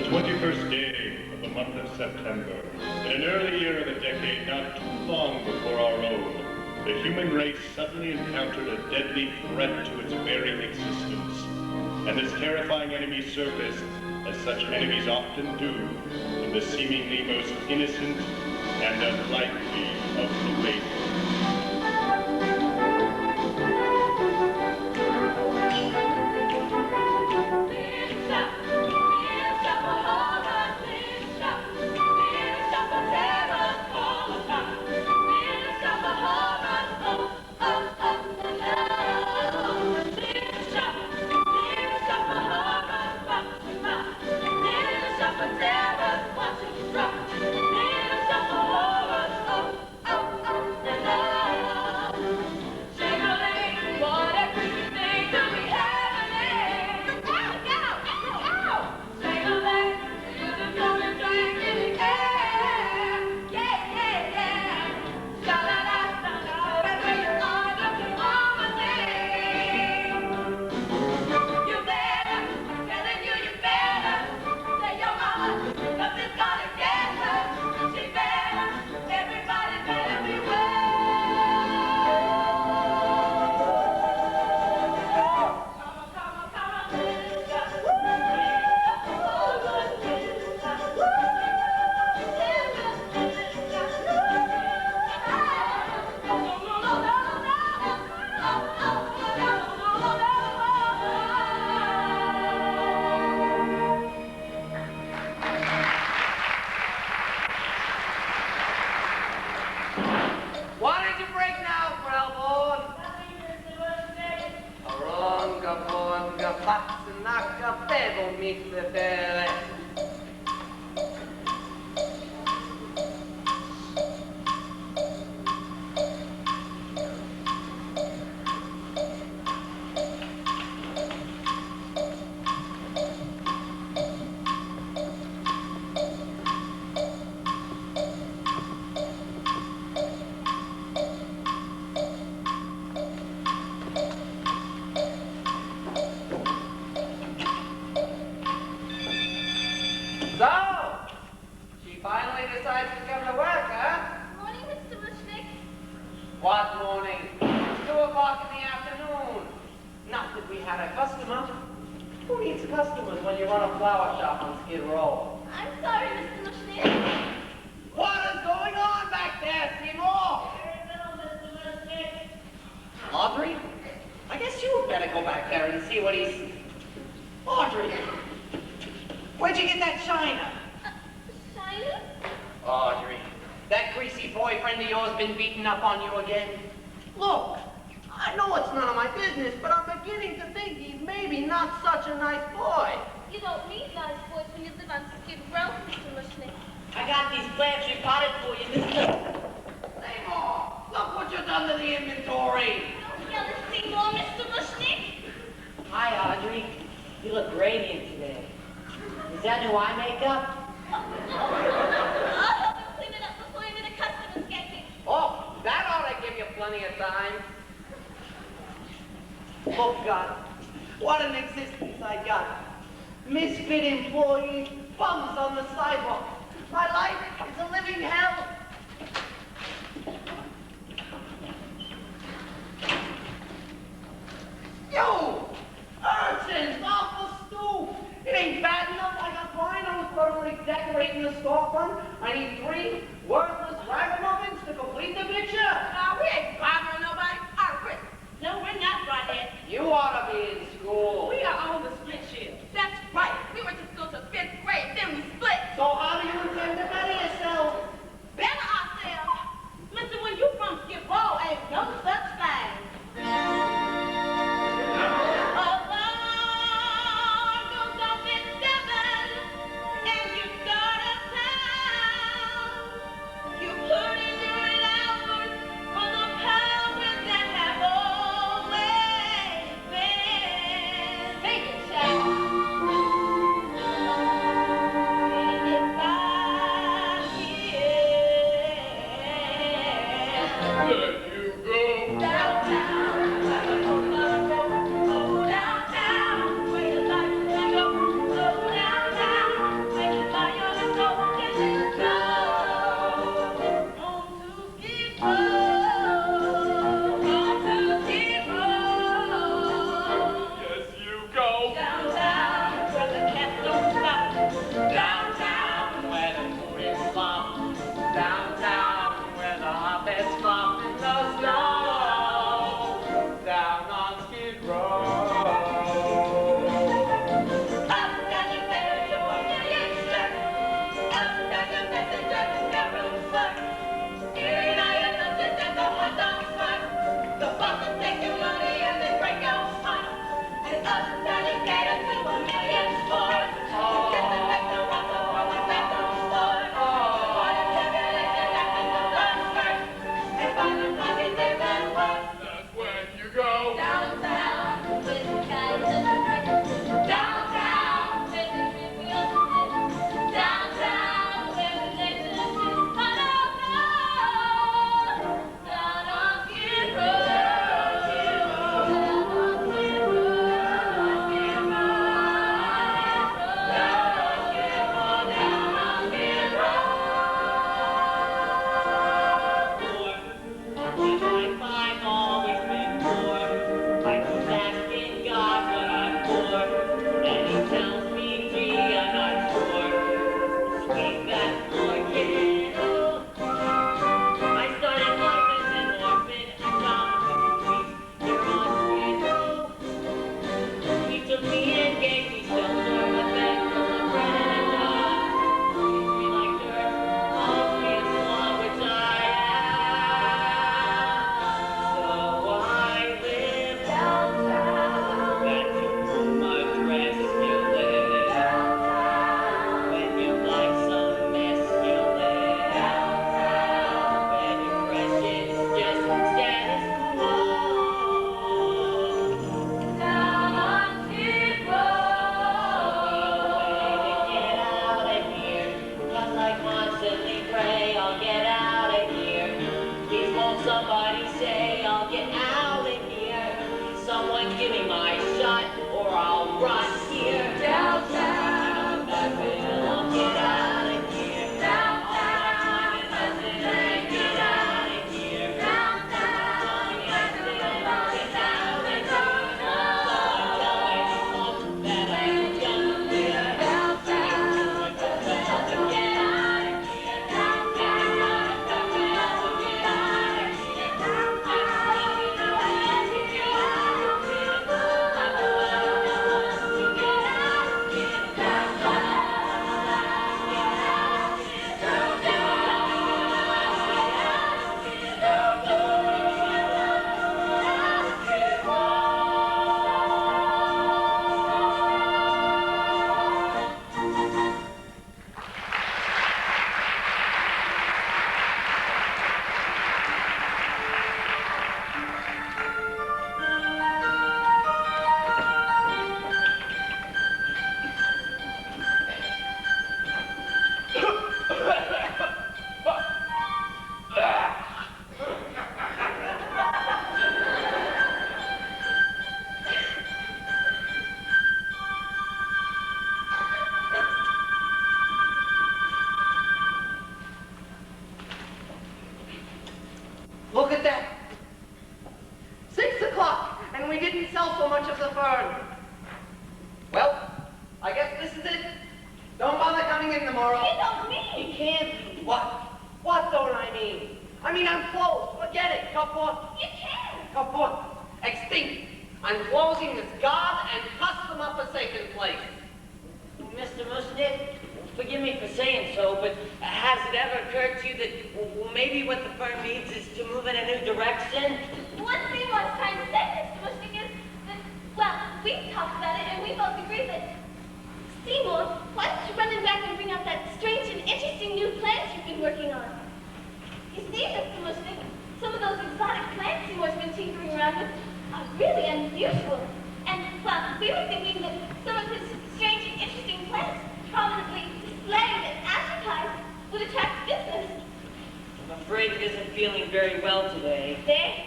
21st day of the month of September, in an early year of the decade not too long before our own, the human race suddenly encountered a deadly threat to its very existence. And this terrifying enemy surfaced, as such enemies often do, in the seemingly most innocent and unlikely of places. of the fern. Well, I guess this is it. Don't bother coming in tomorrow. You don't mean. You can't. What? What don't I mean? I mean, I'm closed. Forget it. Kaput. You can't. Kaput. Extinct. I'm closing this God and customer-forsaken place. Mr. Mushnick, forgive me for saying so, but has it ever occurred to you that well, maybe what the firm needs is to move in a new direction? One thing I was trying to say, Mr. Mushnick, is that, well, we talked about it and we both agreed that, Seymour, why don't you run in back and bring out that strange and interesting new plants you've been working on? You see, Mr. Mushnick, some of those exotic plants Seymour's been tinkering around with are really unusual. And, well, we were thinking that some of his strange and interesting plants prominently displayed and advertised would attract business. I'm afraid he isn't feeling very well today. There.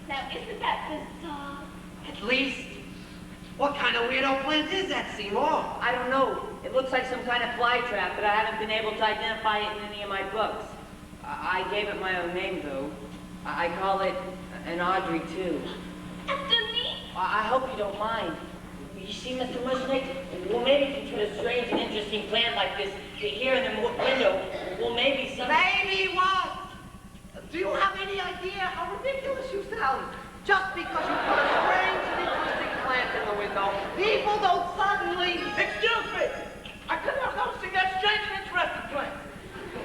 Now, isn't that bizarre? At least. What kind of weirdo plant is that, Seymour? I don't know. It looks like some kind of fly trap, but I haven't been able to identify it in any of my books. I gave it my own name, though. I call it an Audrey, too. After me? I hope you don't mind. You see, Mr. Mushnick, well, maybe if you put a strange and interesting plant like this here in the window, well, maybe some... Maybe what? Do you have any idea how ridiculous you sound? Just because you put a strange and interesting plant in the window, people don't suddenly... Excuse me! I couldn't help noticing that strange and interesting plant.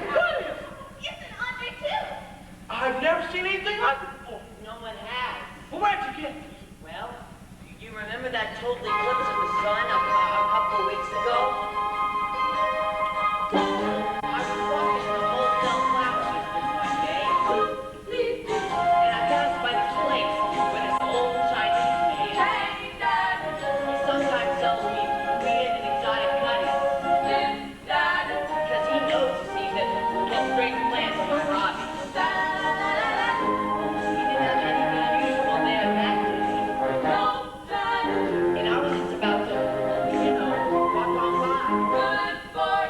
What is it? It's an Audrey, too. I've never seen anything like it before. No one has. Well, where'd you get it? Well, you remember that total eclipse of the sun a couple of weeks ago? I was walking in the wholesale flower district one day, and I passed by this place where this old Chinese man, he sometimes sells me weird and exotic cuttings, because he knows, you see, that strange plants are my hobby. He didn't have anything unusual there that day. And I was just about to, walk on by.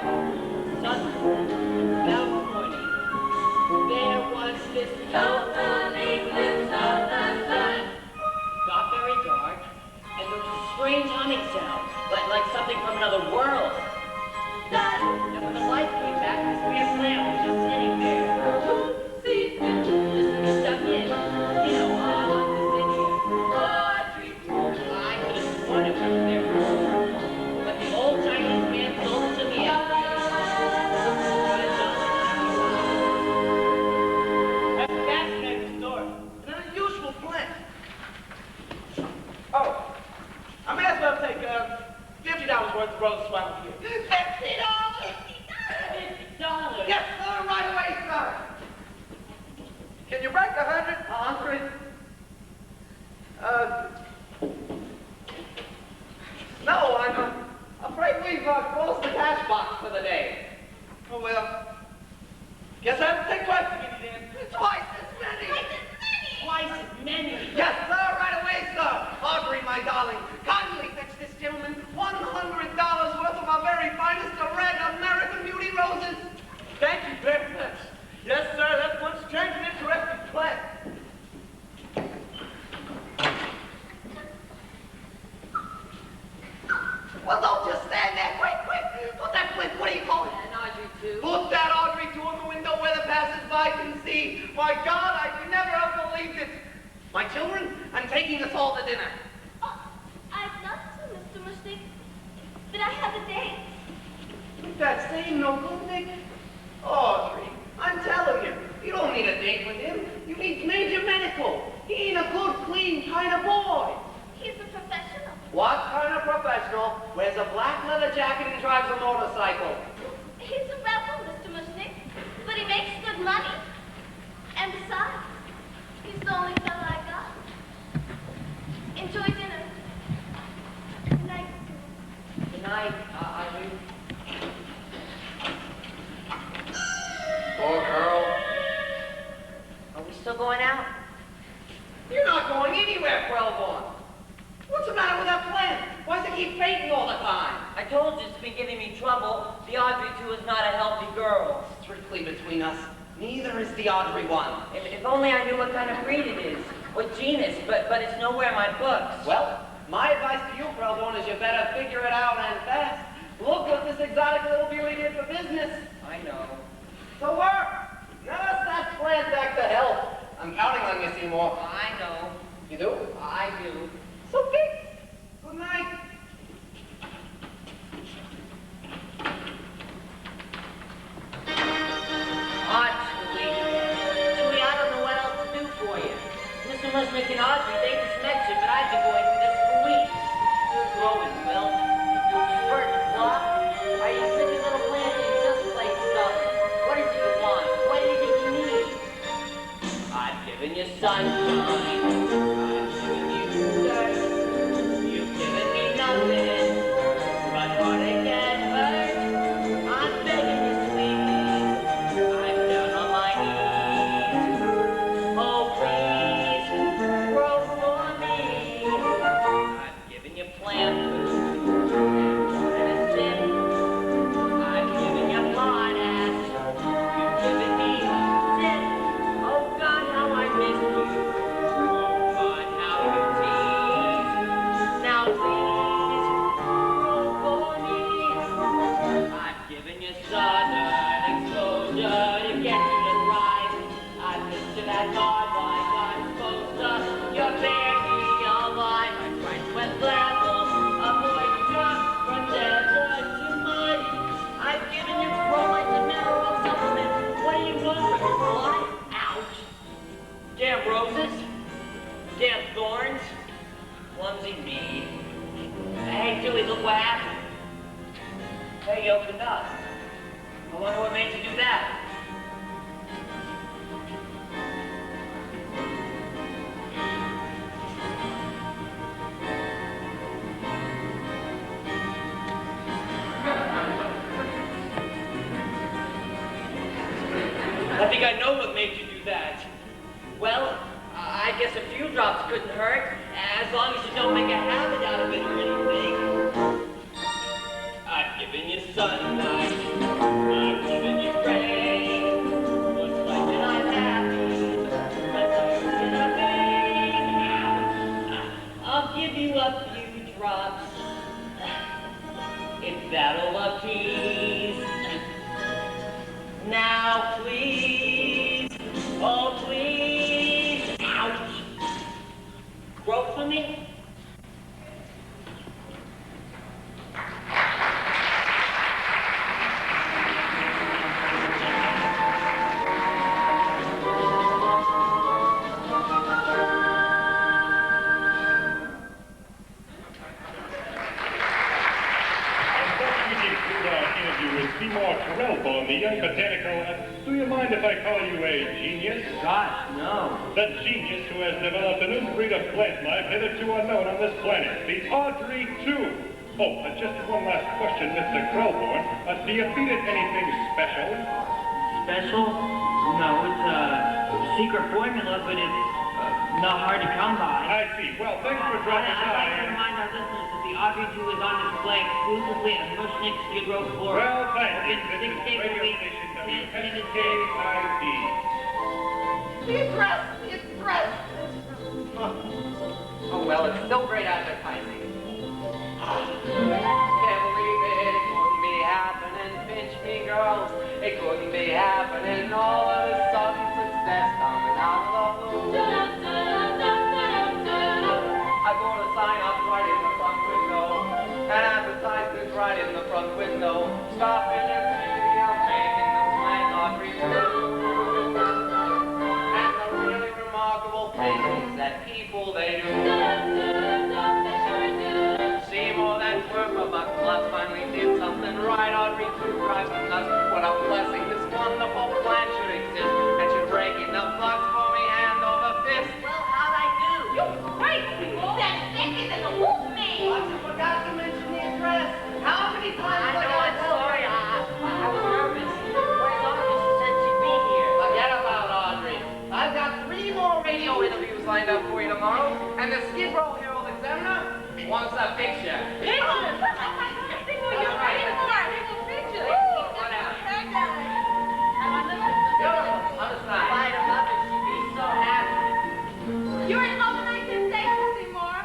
Suddenly, that morning, there was this total eclipse of the sun. It got very dark, and there was a strange humming sound, like something from another world. And when the light came back, this weird plant was just sitting there. Just stuck in. On this video. I could have sworn it was there for sure. But the old Chinese man sold it to me anyway. That's a fascinating story. An unusual plant. Oh, I may as well take $50 worth of rose swap here. $50! $50. Yes, sir, right away, sir. Can you break 100? 100? No, I'm afraid we've closed the cash box for the day. Oh, well. Guess I have to take twice as many then. Twice as many! Twice as many. Yes, sir, right away, sir. Audrey, my darling, kindly fetch this gentleman $100 worth of our very finest of red American Beauty roses. Thank you very much. Yes, sir, that's one strange and interesting plant. Well, don't just stand there. Quick. Put that flint, what do you call it? And Audrey, too. Put that Audrey to the window where the passers-by can see. My God, I could never have believed it. My children, I'm taking us all to dinner. Oh, I'd love to, Mr. Mushnick, but I have a date. That same no good, Nick? Audrey, I'm telling you, you don't need a date with him. You need major medical. He ain't a good, clean kind of boy. He's a professional. What kind of professional wears a black leather jacket and drives a motorcycle? He's a rebel, Mr. Mushnick, but he makes good money. And besides, he's the only fellow I got. Enjoy dinner. Good night. Good night, Audrey. Poor girl. Are we still going out? You're not going anywhere, Quellborn. What's the matter with that plant? Why does it keep fainting all the time? I told you it's been giving me trouble. The Audrey 2 is not a healthy girl. Strictly between us, neither is the Audrey 1. If only I knew what kind of breed it is, what genus, but it's nowhere in my books. Well, My advice to you, Krellborn, is you better figure it out and fast. Look what this exotic little beauty did for business. I know. To work. Nurse that plant back to health. I'm counting on you, Seymour. I know. You do? I do. So fix. Good night. Julie, I don't know what else to do for you. Mr. Musnick and Audrey, they just mentioned, but I've been going through this for weeks. You're growing, Will. You're spurting flop. Are you such a little plant that you just play stuff? What is it you want? What do you think you need? I've given you sunshine. I've given you dirt. You've given me nothing but heartache and hurt. I'm begging you, sweetie. I'm down on my knees. Oh, please, grow for me. I've given you plant food and medicine. I've given you potash. You've given me sin. Oh, God, how I miss you. Oh, God, how you tease. Now, please, grow for me. I've given you southern exposure to get you to thrive. I've missed you that hard life I'm supposed to. You're barely alive. I tried sweat levels, avoid drop from desert to mud. I've given you bromide and mineral supplements. What do you want from your blood? Ouch. Damn roses. Damn thorns. Clumsy me. Hey, Julie, look what happened. Hey, you opened up. I wonder what made you do that. I think I know what made you do that. Well, I guess a few drops couldn't hurt, as long as you don't make a habit out of it or anything. I've given you sunlight, I've given you rain. Looks like that I'm happy, but you're in a vein. I'll give you a few drops, if that'll appease. Now please, oh please, ouch. Grow for me? Seymour Krellborn, the young botanical. Do you mind if I call you a genius? Gosh, no. The genius who has developed a new breed of plant life hitherto unknown on this planet, the Audrey 2. Oh, just one last question, Mr. Krellborn. Do you feed it anything special? Special? No, it's a secret formula, but it's not hard to come by. I see. Well, thanks for dropping I'd like to by. remind our listeners that the Audrey 2 is on display exclusively at Mushnick Skid Row Floor. Well, thank you. Open This 6 is days a radio week, station 10 minutes WSKID. Be dressed. Be dressed. Oh, well, it's still great advertising. Can't believe it. It couldn't be happening. Pinch me, girls. It couldn't be happening. All of a sudden, success coming out of the blue. I bought a sign up right in the front window. An advertisement right in the front window. Stopping and thinking I'm making the plant Audrey blue. And the really remarkable thing is that people, they do. See more than worth a buck plus. Finally did something right. Audrey 2 drives me nuts. What a blessing this wonderful plant should exist. And should break into bucks for me hand over fist. Well, how'd I do? You're great, Seymour. That's thicker than the wolf man. I forgot to mention the address. How many times I I know, gotta I'm tell sorry. you? I was nervous. Where's Audrey? She said she'd be here. Forget about Audrey. I've got 3 more radio interviews lined up for you tomorrow, and the Skid Row Herald Examiner wants a picture. Pictures. Seymour, you're right. Pictures. Whatever. Beautiful. Understand? Light 'em up and she'd be so happy. You're in love with 1960, Seymour.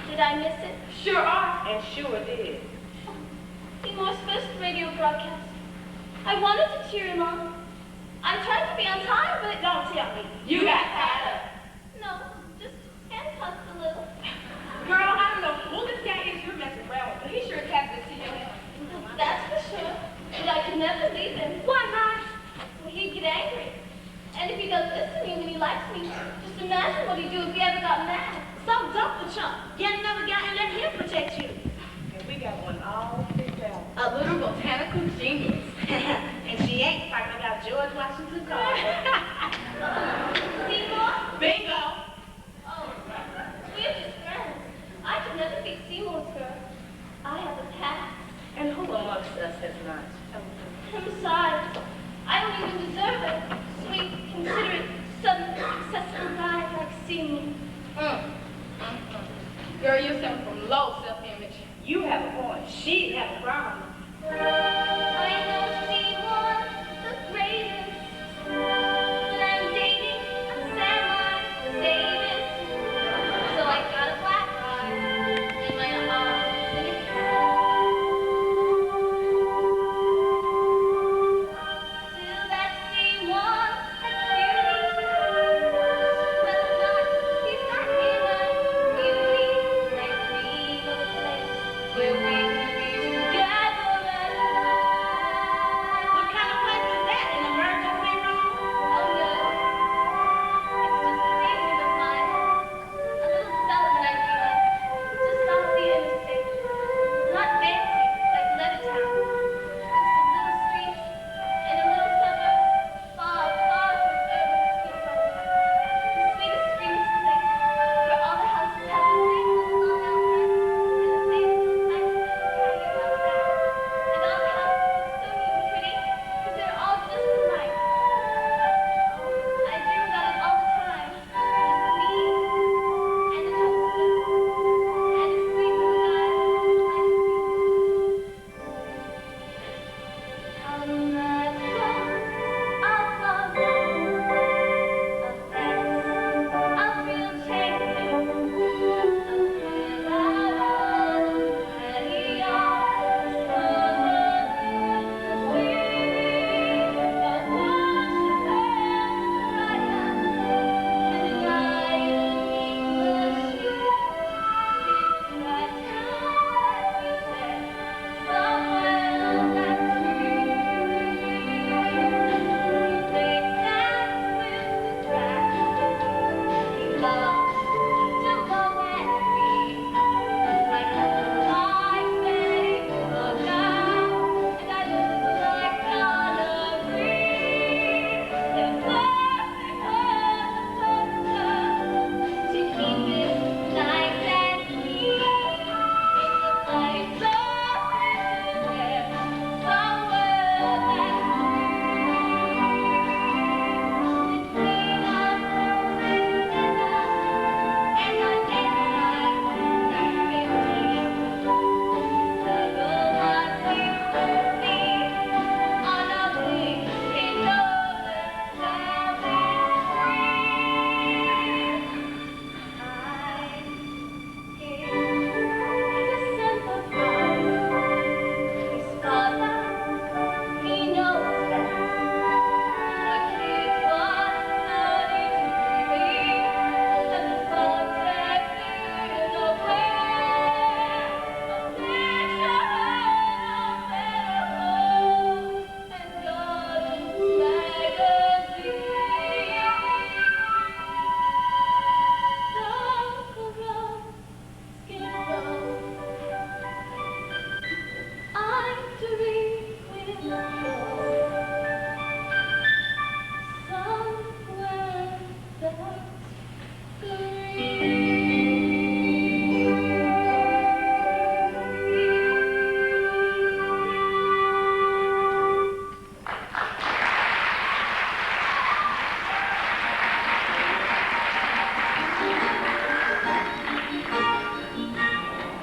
Did I miss it? Sure are, and sure did. Seymour's first radio broadcast. I wanted to cheer him on. I tried to be on time, but... Don't tell me. You got tied up. No, just handcuffed a little. Girl, I don't know who this guy is you're messing around with, but he sure is happy to see you. That's for sure. But I could never leave him. Why not? Well, he'd get angry. And if he does this to me when he likes me, just imagine what he'd do if he ever got mad. So dump the chump. Get another guy and let him protect you. And we got one all figured out. A little botanical genius. And she ain't fighting about George Washington Carver. Seymour? Bingo! Oh, we're just friends. I could never be Seymour's girl. I have a past. And who amongst us has not? And besides, I don't even deserve a sweet, considerate, southern, successful guy like Seymour. Girl, you're suffering from low self-image. You have a point. She have a problem. I know Seymour, the greatest. When I'm dating a semi-sadist. So I got a black eye and my heart in a cat. Still that Seymour, a cutie. Well, he's not in a beauty like me, but a place where we can be together at night. What kind of place is that? An emergency room? Oh no, it's just a daydream of mine. A little development I feel like, just off the interstate. Not fancy, like Levittown. Just a little street in a little suburb, far, far from urban speedboat. The sweetest, greenest place, where all the houses have the same little lawn outside, and the same little nice little patio outside. And all the houses look so neat and pretty, 'cause they're all just alike. I dream about it all the time. Just me and the toaster and a sweet little guy like me. How the night flows, I'll follow a face. I'll feel changing.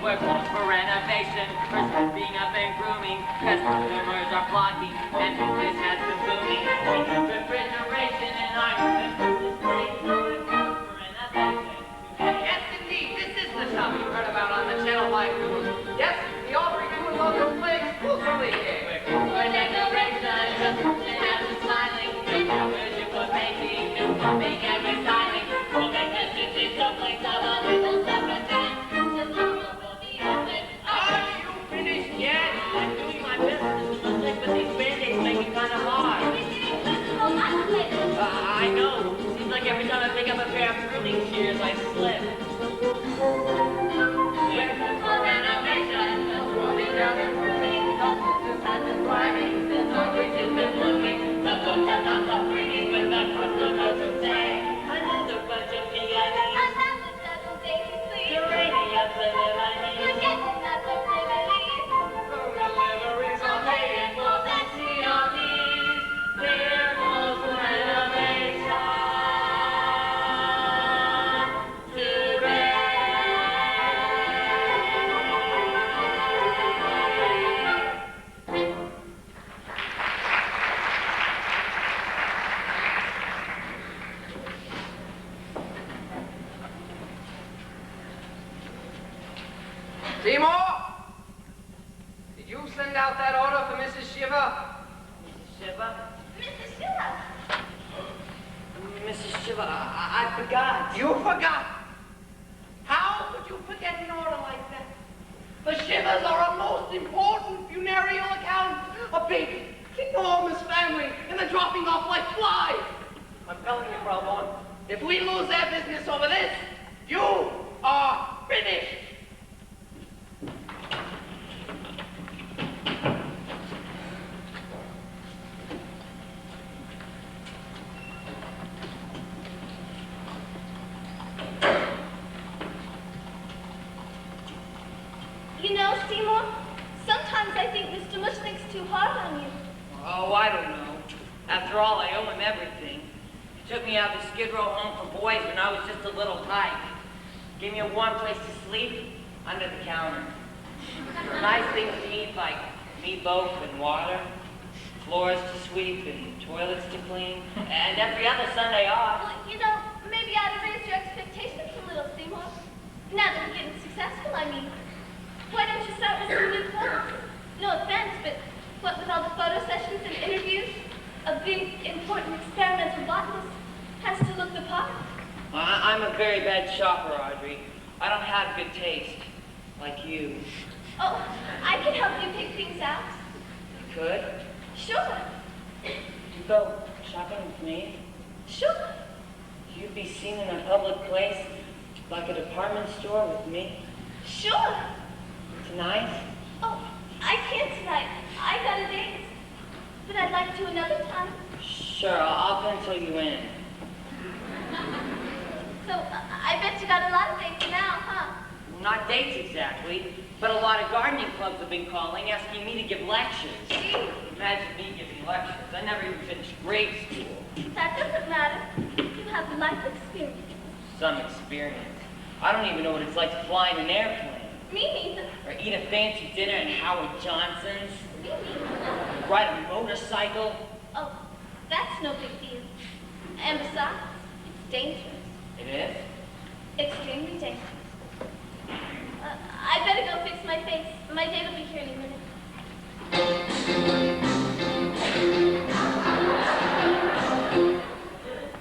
We're closed for renovation, for sweeping up and grooming. Customers are flocking, and business has been booming. Refrigeration and iron and food displays. So we're closed for renovation. Yes, indeed, this is the shopping heard about on the Channel 5 News. Yes, the Aubrey Cool local play exclusively here. We're decorations, and smiling, new vision for painting, new pumping and restyling. We'll make the city look like some little separate thing. Tomorrow will be open. Are you finished yet? I'm doing my best to look like, but these band-aids make it kind of hard. I know. Seems like every time I pick up a pair of pruning shears, I slip. We're for renovation, rolling down and moving, offices have been thriving, since our bridge has been blooming. The books are not so pretty when the customers will say, another bunch of PIDs, geraniums and Deliveries are paid in full and CRPs. There goes renovation today. Seymour! Did you send out that order for Mrs. Shiver? Mrs. Shiva? Mrs. Schiller. Mrs. Shiva, I forgot. You forgot. How could you forget an order like that? The Shivers are a most important funereal account. A big, enormous family, and they're dropping off like flies. I'm telling you, Bravo, if we lose their business over this, you are finished. You know, Seymour, sometimes I think Mr. Mushnick's too hard on you. Oh, I don't know. After all, I owe him everything. He took me out to Skid Row Home for Boys when I was just a little tyke. Gave me a warm place to sleep under the counter. Nice things to eat like meatloaf and water, floors to sweep and toilets to clean, and every other Sunday off. Well, you know, maybe I ought to raise your expectations a little, Seymour. Now that we're getting successful, I mean. Why don't you start with some new clothes? No offense, but what with all the photo sessions and interviews, a big, important experimental botanist has to look the part. I'm a very bad shopper, Audrey. I don't have good taste, like you. Oh, I can help you pick things out. You could? Sure, You go shopping with me? sure. You'd be seen in a public place, like a department store with me? Sure. Tonight? Oh, I can't tonight. I got a date. But I'd like to another time. Sure, I'll pencil you in. So, I bet you got a lot of dates now, huh? Well, not dates exactly, but a lot of gardening clubs have been calling, asking me to give lectures. Gee, Imagine me giving lectures. I never even finished grade school. that doesn't matter. You have life experience. Some experience. I don't even know what it's like to fly in an airplane. Me neither. Or eat a fancy dinner at Howard Johnson's. Me neither. Ride a motorcycle. Oh, that's no big deal. And besides, it's dangerous. It is? Extremely dangerous. I better go fix my face. My date will be here in a minute.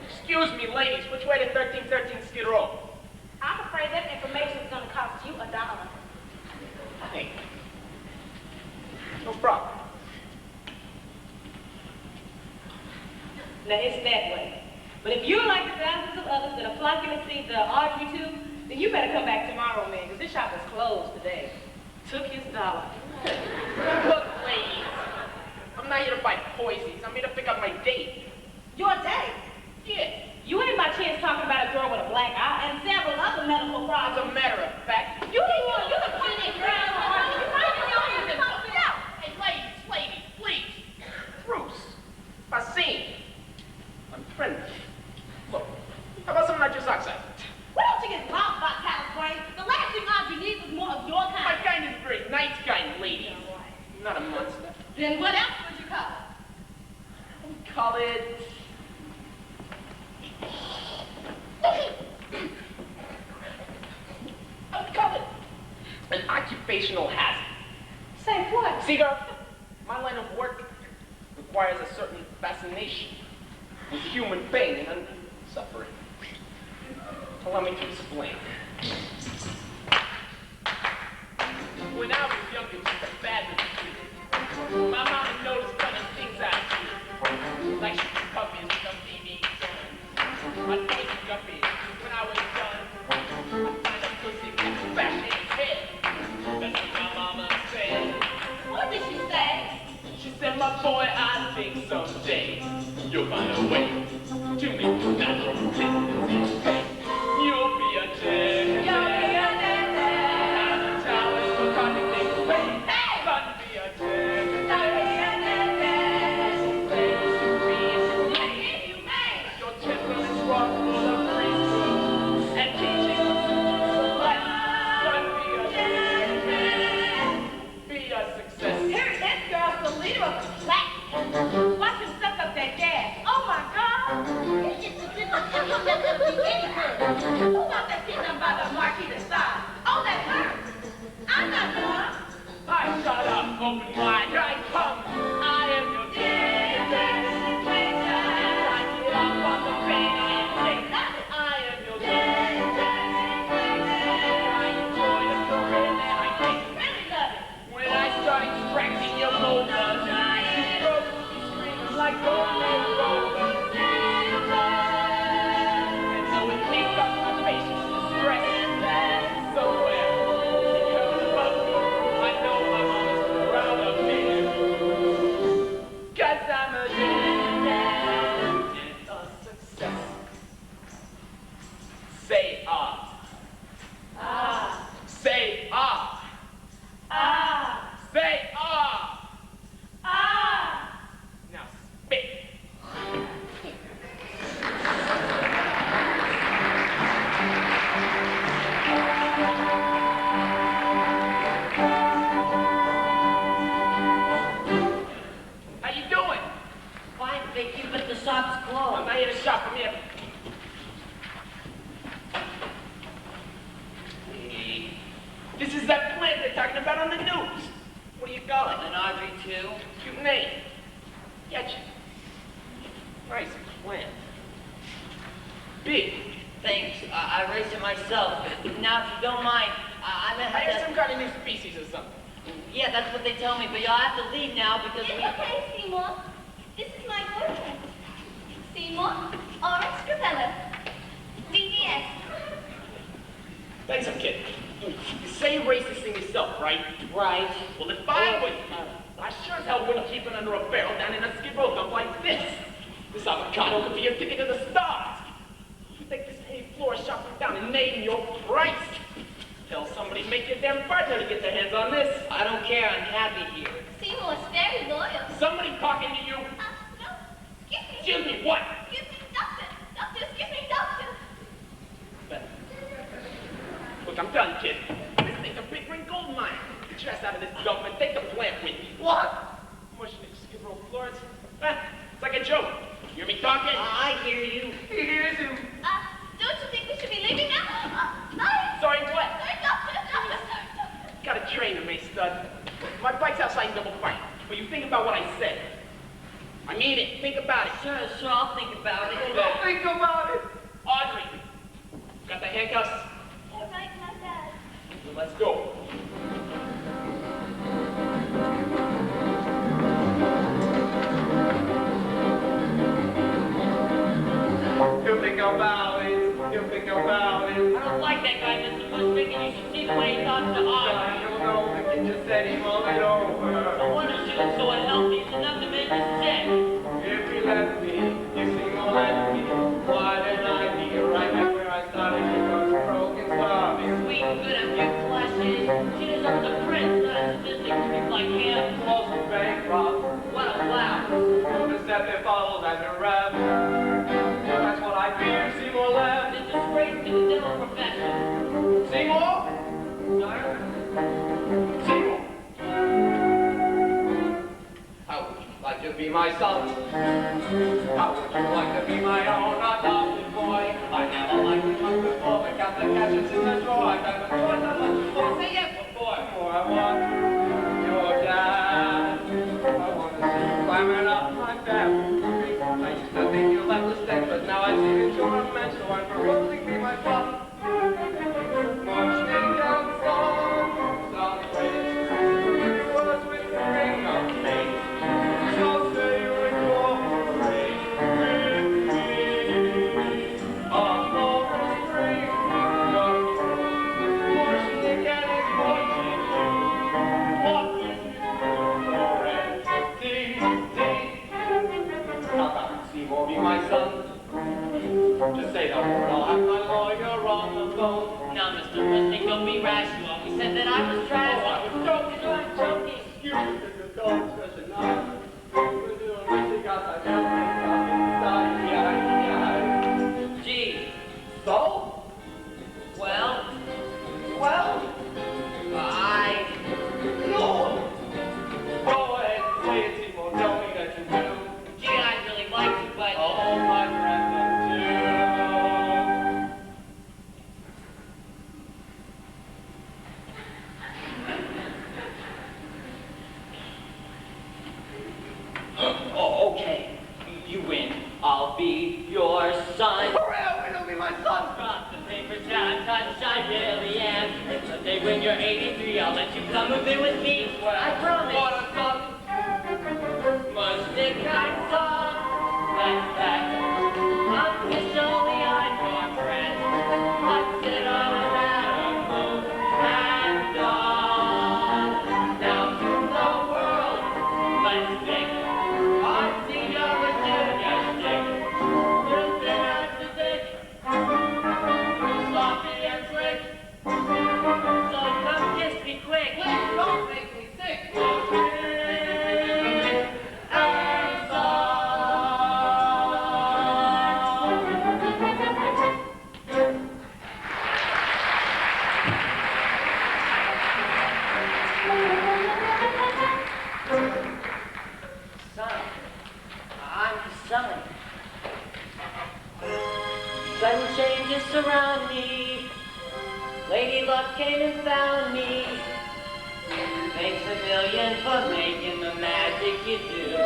Excuse me, ladies, which way to 1313 Skid Row? I'm afraid that information is going to cost you $1. Hey. No problem. Now it's that way. But if you like the thousands of others that are flocking to see the Audrey too, then you better come back tomorrow, man, because this shop is closed today. Took his $1. Look, ladies, I'm not here to buy posies. I'm here to pick up my date. Your date? Yeah. You ain't by chance talking about a girl with a black eye and several other medical As problems. a matter of fact, You the funny girl. You might be on here. hey, ladies, please. Bruce, Basine, I'm friendly. Look, how about some nitrous oxide? Why don't you get lost by Tal's brain? The last thing Audrey needs is more of your My kind. kind is very nice kind, ladies. Not a monster. Then what else would you call it? Call it... I would call it an occupational hazard. Say what? See, girl, my line of work requires a certain fascination with human pain and suffering. Allow me to explain. When I was young, it was just a bad little my mama noticed funny things I did. Like she was puppy and stuff baby. My toys were guppy. When I was young, I find a pussy with bash in his head. That's what my mama said. What did she say? She said, my boy, I think someday you'll find a way to make natural tendencies. You'll be a chick. You'll be a Have a talent for cutting things away. Fun to be a chick. Your temper is raw, full of preschool and teaching life. Fun to be a success. Here this girl's the leader of the class. Watch him suck up that gas. Oh my God! Who wants that kid done by the Marquis de Sade? Oh, that's her. I'm not the one. I shut up, open wide, here I come. I am your I get off on the pain I inflict. I am your I enjoy the thrill that I take. Really love it. When I start extracting your motor, you broke, you screaming like golden rover. And so it takes up my patience to stress. Somewhere, in heaven above me, I know my mama's proud of me. 'Cause I'm a success. Say ah. Ah. Say ah. Ah. Say ah. Ah. Now spit. How you doing? Fine, thank you, but the shop's I'm closed. not here to shop. I'm here. Hey, this is that plant they're talking about on the news. What do you call it? An Audrey too. Cute name. Getcha. Nice plant. Big. Thanks, I raised it myself. Now, if you don't mind, I'm gonna I hear have some kind of new species or something. Yeah, that's what they tell me, but y'all have to leave now because It's we... okay, Seymour. This is my boyfriend. Seymour Orange Scribella. DDS. Thanks, I'm kidding. You say you raised this thing yourself, right? Right. Well, if I was you, I sure as hell wouldn't keep it under a barrel down in a skid row dump like this. This avocado could be a ticket to the stars. You take this hay floor shopping down and name your price. Tell somebody, make your damn partner to get their hands on this. I don't care, I'm happy here. Seymour's very loyal. Somebody talking to you. No, excuse me. Excuse me, what? Excuse me, doctor. Doctor, excuse me, doctor. Look, I'm done, kid. This thing's a big green gold mine. Get your ass out of this dump and take the plant with you. What? Mushing the skid row floors. It's like a joke. You hear me talking? I hear you. He hears you. Don't you think we should be leaving now? Sorry, what? Sorry, doctor, doctor, sorry, doctor. Got a train to me, stud. My bike's outside in double fine. But you think about what I said. I mean it. Think about it. Sure, I'll think about it. Don't think about it. Audrey, got the handcuffs? All right, my dad. Well, let's go. You think about it. You think about it. I don't like that guy, Mr. Bushwick, and you should see the way he talks to Audrey. I don't know if you just said he mulled it over. No wonder she was so unhealthy. It's enough to make you sick. If you left me, you see more left me. Why didn't I be right back where I started? Because broken starving. Sweet, good, and your flesh is. She deserves a prince, not a sadistic creep like him. Close to bankrupt. What a clown. The step that follows as a rap. That's what I fear, Seymour left. It's a disgrace to the dental profession. Seymour? Sir? Seymour. How would you like to be my son? How would you like to be my own adopted boy? I never liked you much before, but got the gadgets in the drawer. I got the toys I liked before. Say yes before. said that I was trash. Oh, I was joking. I'm joking. You did the dog special now. We're doing everything got that yeah. Gee, So? well, Well? I... No! Go ahead and say it, Timo. Tell me that you will. Gee, I'd really like to, but... Oh, my friend, Oh, okay. You win. I'll be your son. hooray, it'll be my son! Cross the paper down, touch, I really am. And someday when you're 83, I'll let you come move in with me. I promise. What a son! Mustic I saw. That's that. Officially, I'm your friend. Let's sit on a animal and all. Now to the world, let's sing. Our senior and junior stick. You're thin as the dick. You're sloppy and slick. So come kiss me quick. Please don't make me sick! Son, I'm the sun. Sudden changes surround me. Lady luck came and found me. Thanks a million for making the magic you do.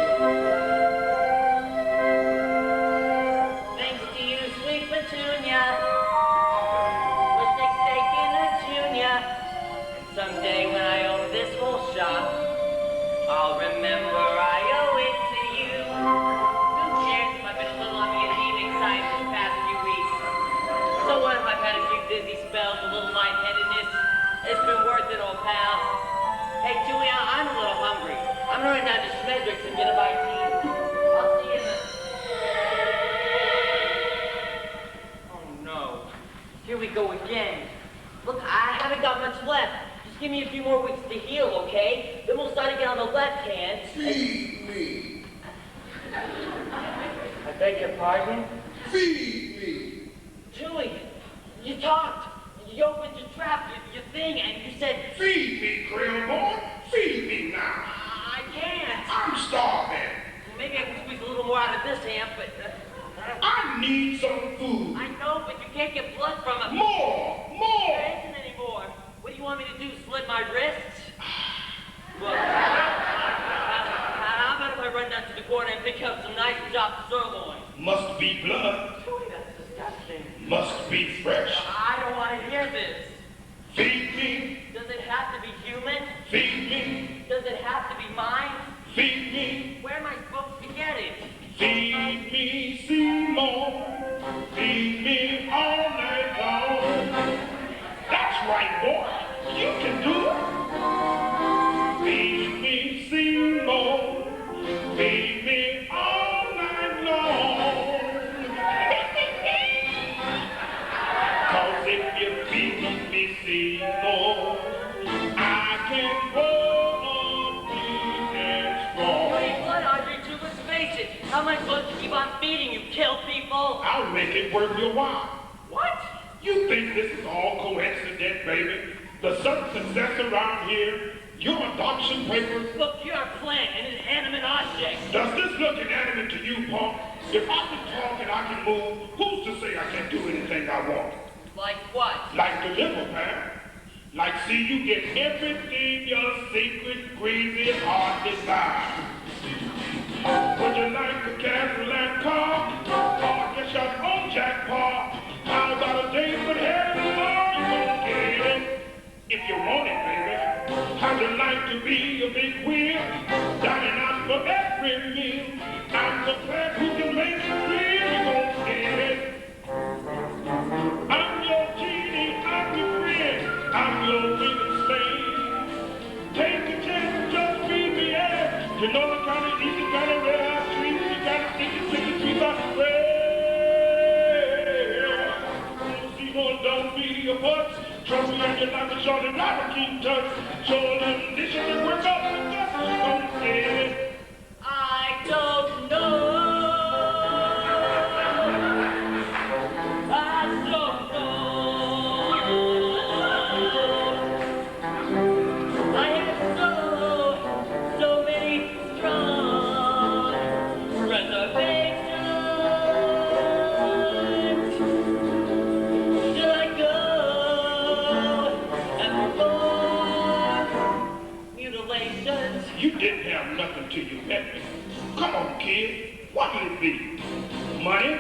Thanks to you, sweet Petunia. Lipstick taking a junior. And someday when I own this whole shop, I'll remember I owe it to you. Who cares if I've been a little on the anemic side this past few weeks? So what if I've had a few dizzy spells, a little lightheadedness? It's been worth it, old pal. Hey, Julia, I'm a little hungry. I'm gonna run down to Schmedrick's and get a bite to eat. I'll see you in the... Oh, no. Here we go again. Look, I haven't got much left. Just give me a few more weeks to heal, okay? Then we'll start again on the left hand. Feed me. I beg your pardon? Feed me. Julie, you talked. You opened your trap, your thing, and you said, Feed me, Krill boy. Feed me now. I can't. I'm starving. Maybe I can squeeze a little more out of this hand, but... I need some food. I know, but you can't get blood from it. More. There isn't any more. What do you want me to do, slit my wrists? Well, how about if I run down to the corner and pick up some nice chopped sirloin? Must be blood. Julie, that's disgusting. Must be fresh. I don't want to hear this. Feed me. Does it have to be human? Feed me. Does it have to be mine? Feed me. Where am I supposed to get it? Feed me, Seymour. Feed me all night long. That's right, boy. You can do it. Feed me, Seymour. Feed me all night long. 'Cause if you feed me, Seymour, I can grow up big and strong. You ain't blood, Audrey, too. Let's face it. How am I supposed to keep on feeding you, kill people? I'll make it worth your while. What? You think this is all coincidence, baby? The sudden success around here, your adoption papers. Look, you're a plant, an inanimate object. Does this look inanimate to you, punk? If I can talk and I can move, who's to say I can't do anything I want? Like what? Like the liver, man. Like see you get everything your secret crazy heart desires. Would you like a Cadillac car? Or get your own jackpot? How about a date with heaven? You gonna get it if you want it, baby. How'd you like to be a big wheel? Dining out for every meal. I'm the clerk who can make it real. You gonna get it. I'm your genie, I'm your friend. I'm your willing slave. Take a chance, just feed me air. You know the kind of easy, kind of rare treat. You gotta think it's chicken treat by bread. Don't be a putz. Trust me, and you looking like a shorty Robert King touch. Sure, them dishes and work up the dust. Don't get it. I don't know. I don't know. I have so many strong reservations. Should I go and perform mutilations? You didn't have nothing till you met me. Come on, kid. What'll it be? Money?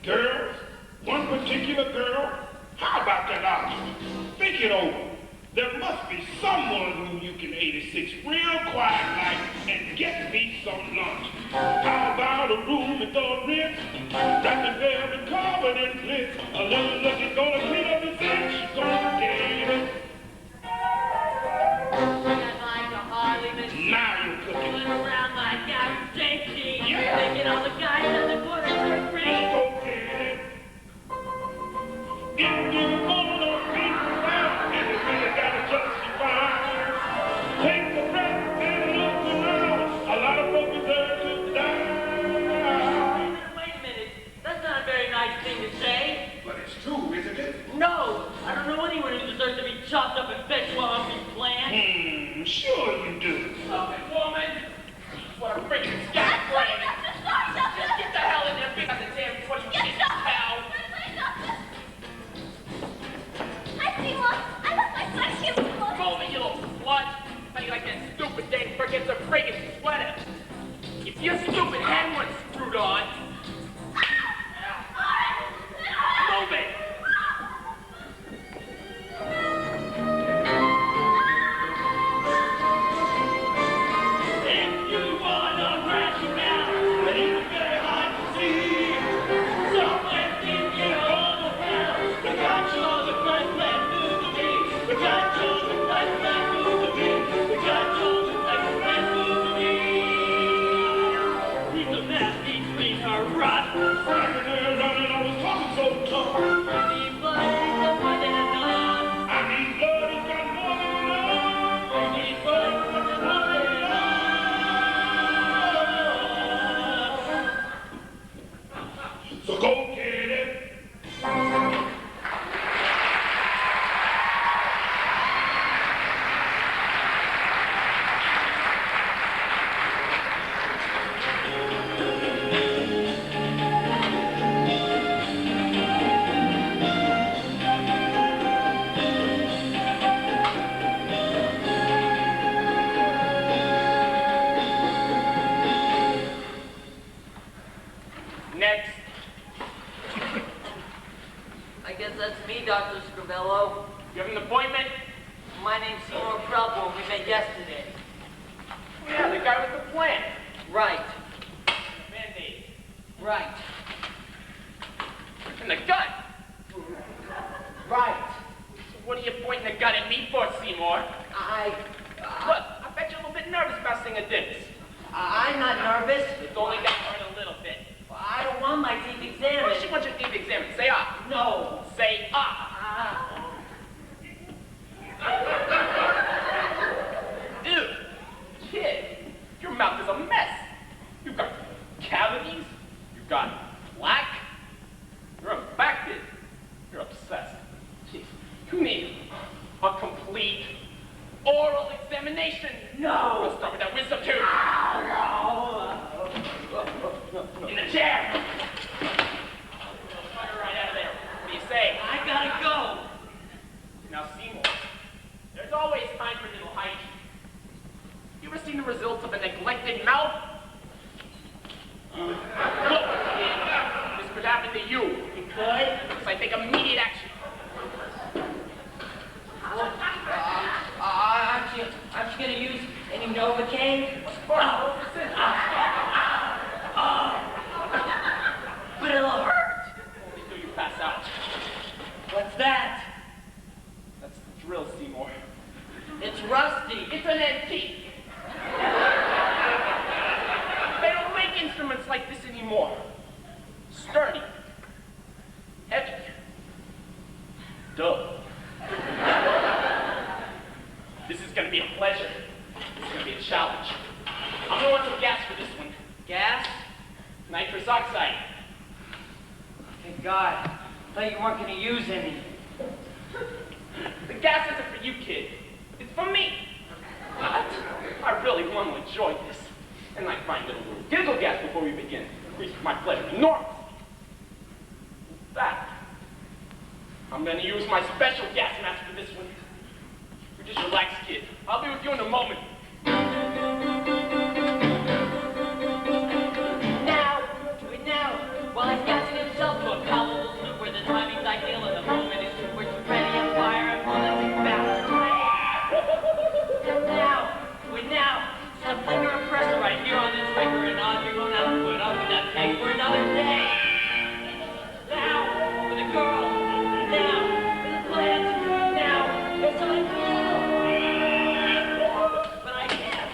Girls? One particular girl? How about that option? Think it over. There must be someone who you can 86 real quiet like and get me some lunch. How about a room with no rent? Wrapped in velvet carpet and blitz. A little look is gonna clean up the cinch. Gonna get it. I'd like a Harley machine. Now you're cooking. Run around like I'm J.T. Yeah. Making all the guys on the corner for free. Go get it. If you wanna be around, and you really gotta justify. Take a breath and look around. A lot of folks deserve to die. Wait a minute. That's not a very nice thing to say. But it's true, isn't it? No, I don't know anyone who deserves to be chopped up and fed while I'm being planned. Sure you do. Stop it, woman! What a freaking scatterbrain! Just get the hell in there, pick up the damn 20 cow! Hi, Seymour. I left my sweatshirt with clothes. Move it, you little slut! How do you like that stupid thing forgets a friggin' sweater? If your stupid head was screwed on, move it! If you wanna crash around, but it's very hard to see. Somewhere deep in all the hell, the God shows the first man new to me. The God shows the first man new to me. The God shows the first man new to me. He's a nasty sweetheart, rot. Running there, running, I was talking so tough. Need blood, the blood and love. I need blood, it's got more than enough. I need blood, it's got more than enough. So go get it. Next. I guess that's me, Dr. Scrivello. You have an appointment? My name's Seymour Krelbo. We met yesterday. Oh, yeah, the guy with the plan. Right. Band-Aid. Right. And the gun. Right. So what are you pointing the gun at me for, Seymour? Look, I bet you're a little bit nervous about seeing a dentist. I'm not nervous. It's only got to hurt a little bit. I don't want my teeth Why examined. does she want your teeth examined? Say ah. No. Say ah. Ew. Kid, your mouth is a mess. You've got cavities. You've got plaque. You're infected. You're obsessed. Jeez. You need a complete oral examination. No. Let's start with that wisdom tooth. In the chair. Fuck her right out of there. What do you say? I gotta go. Now, Seymour, there's always time for little hygiene. You ever seen the results of a neglected mouth? Look, kid, this could happen to you. You could? So I take immediate action. Aren't you gonna use any Novocaine? But it'll hurt. Only till you pass out. What's that? That's the drill, Seymour. It's rusty. It's an antique. They don't make instruments like this anymore. Sturdy. Heavy. Duh. This is gonna be a pleasure. This is gonna be a challenge. I'm gonna want some gas for this one. Gas? Nitrous oxide. Thank God. I thought you weren't gonna use any. The gas isn't for you, kid. It's for me. What? I really want to enjoy this. And I find it a little giggle gas before we begin. Increases my pleasure enormously. In fact, I'm gonna use my special gas mask for this one. You just relax, kid. I'll be with you in a moment. Now! Do it now! While he's gassing himself to a palpable sloop where the timing's ideal and the moment is true, where he's ready and fire and bullets bound. Now! Do it now! Just a finger of pressure right here on this finger and on you won't have to put up with that peg for another day. Now! For the girl! Now! For the plants! Now! It's so I feel! But I can't!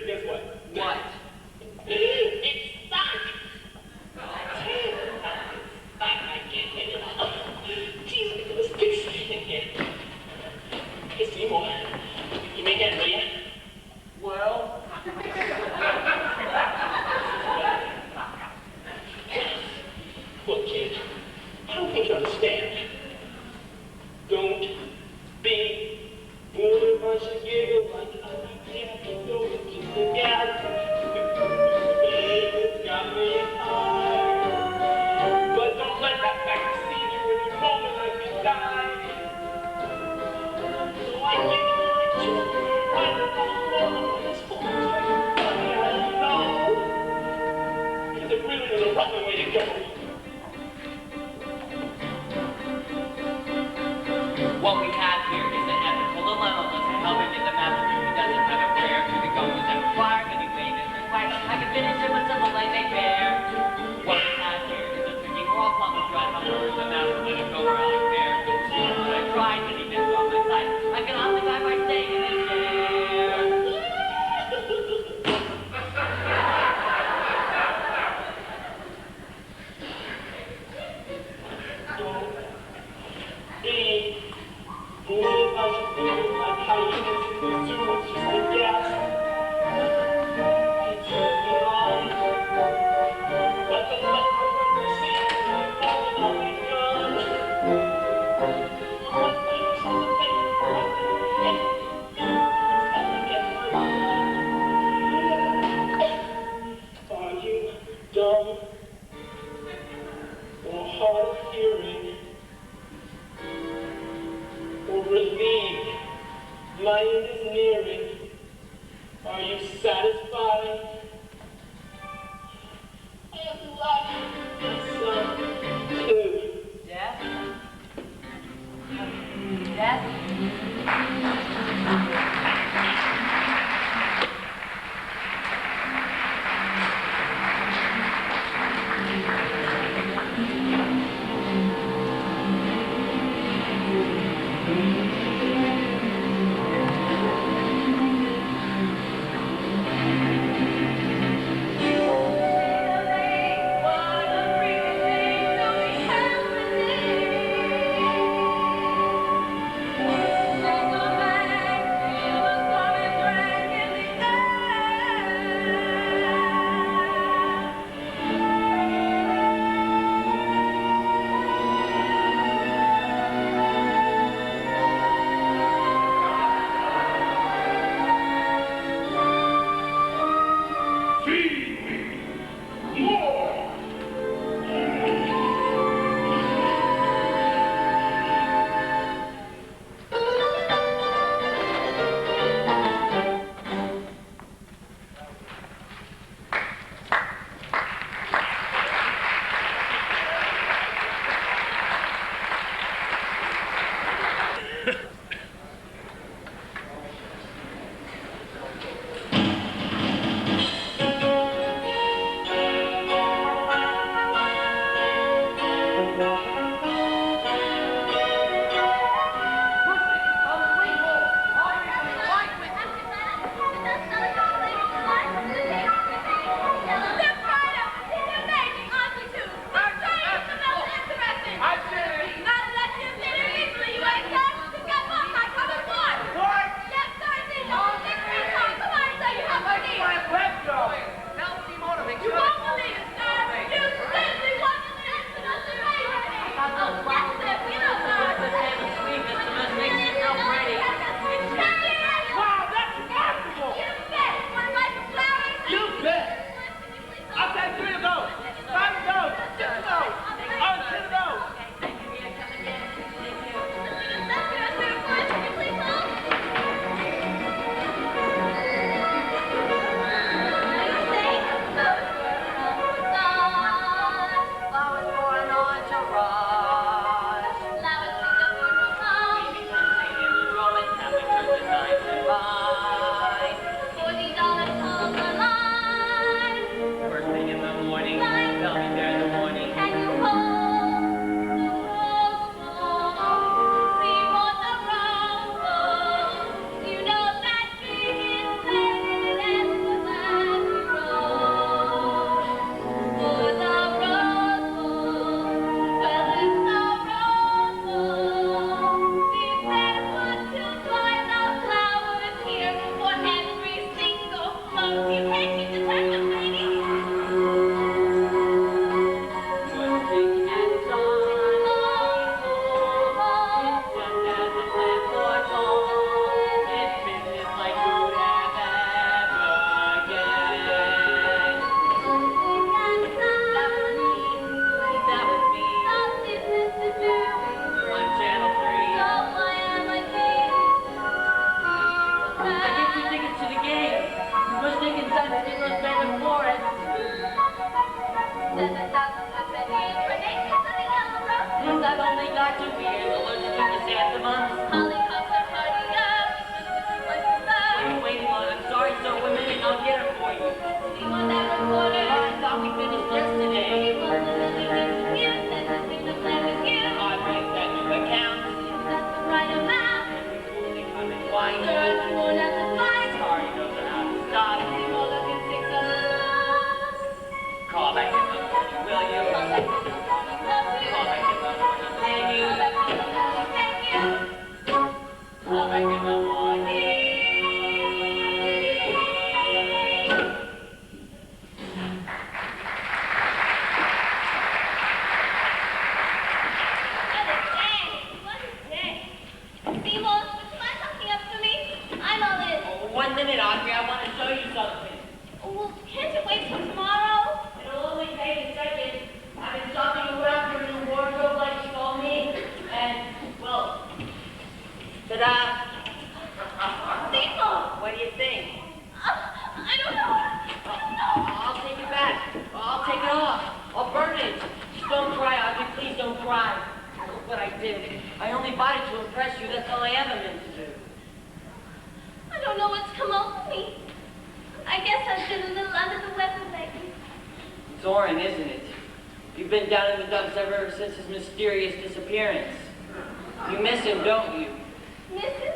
Guess what? What? It's stuck! I can't get it out. Jeez, look at this big thing in here. Hey, Seymour, you make that, will ya? Well? Look, kid, I don't think you understand. Don't be fooled if I should giggle like I can't go into the gas. It's got me high. But don't let that fact deceive you in the moment I can die. So I give you my truth. I don't know this whole thing. I know. Because it really is a rotten way to go. What we have here is an ethical dilemma. Let's help him get the master who doesn't have a prayer to the goals and fire. Can he wait in the fight? I can finish it with some light they bear. What we have here is a tricky moral problem. Try to lure the master, let him go where I bear. But I tried, but he missed on my side. I can off the guy by staying in his chair. Be fooled if I should feel like hyenas in the zoo. It's just a gas. It turns me on. But don't let my brother see it. I'll be gone. What the use of the paper? Are you dumb or hard of hearing? Or relieved, my end is nearing. Are you satisfied? I love myself too. Death? Death? Yes, I've only got 2 ears, allergic to chrysanthemums. Wait, I'm sorry, sir. 1 minute, I'll get her for you. I thought we finished yesterday. Audrey, is that new account? They come in white. Sorry, those are out of stock. Call back in the morning, will you? Call back in the morning, can you? Call back in the morning. Audrey, I want to show you something. Well, can't it wait till tomorrow? It'll only take a second. I've been shopping around for a new wardrobe like you told me, and, well, ta-da! Seymour! What do you think? I don't know. I'll take it back. I'll take it off. I'll burn it. Just don't cry, Audrey. Please don't cry. Look what I did. I only bought it to impress you. That's all I ever meant to do. I don't know what's come over me. I guess I've been a little under the weather lately. It's Orrin, isn't it? You've been down in the dumps ever since his mysterious disappearance. You miss him, don't you? Miss him?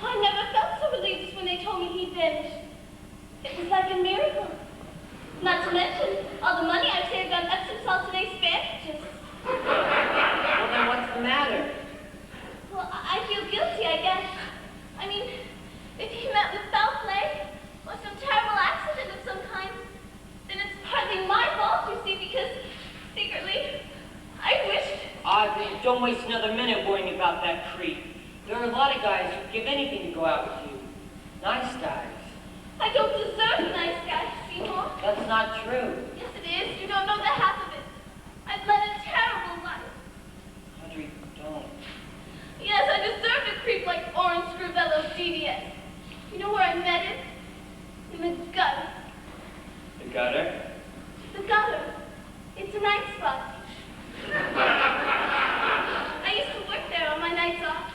Oh, I never felt so relieved when they told me he'd vanished. It was like a miracle. Not to mention all the money I've saved on Epsom salts and ace bandages. Well, then what's the matter? Well, I feel guilty, I guess. I mean, if he met with foul play or some terrible accident of some kind, then it's partly my fault, you see, because secretly, I wished... Audrey, don't waste another minute worrying about that creep. There are a lot of guys who'd give anything to go out with you. Nice guys. I don't deserve a nice guy, Seymour. That's not true. Yes, it is. You don't know the half of it. I've led a terrible life. Audrey, don't. Yes, I deserved a creep like Orrin Scrivello's DDS. You know where I met him? In the gutter. The gutter? The gutter. It's a night spot. I used to work there on my nights off.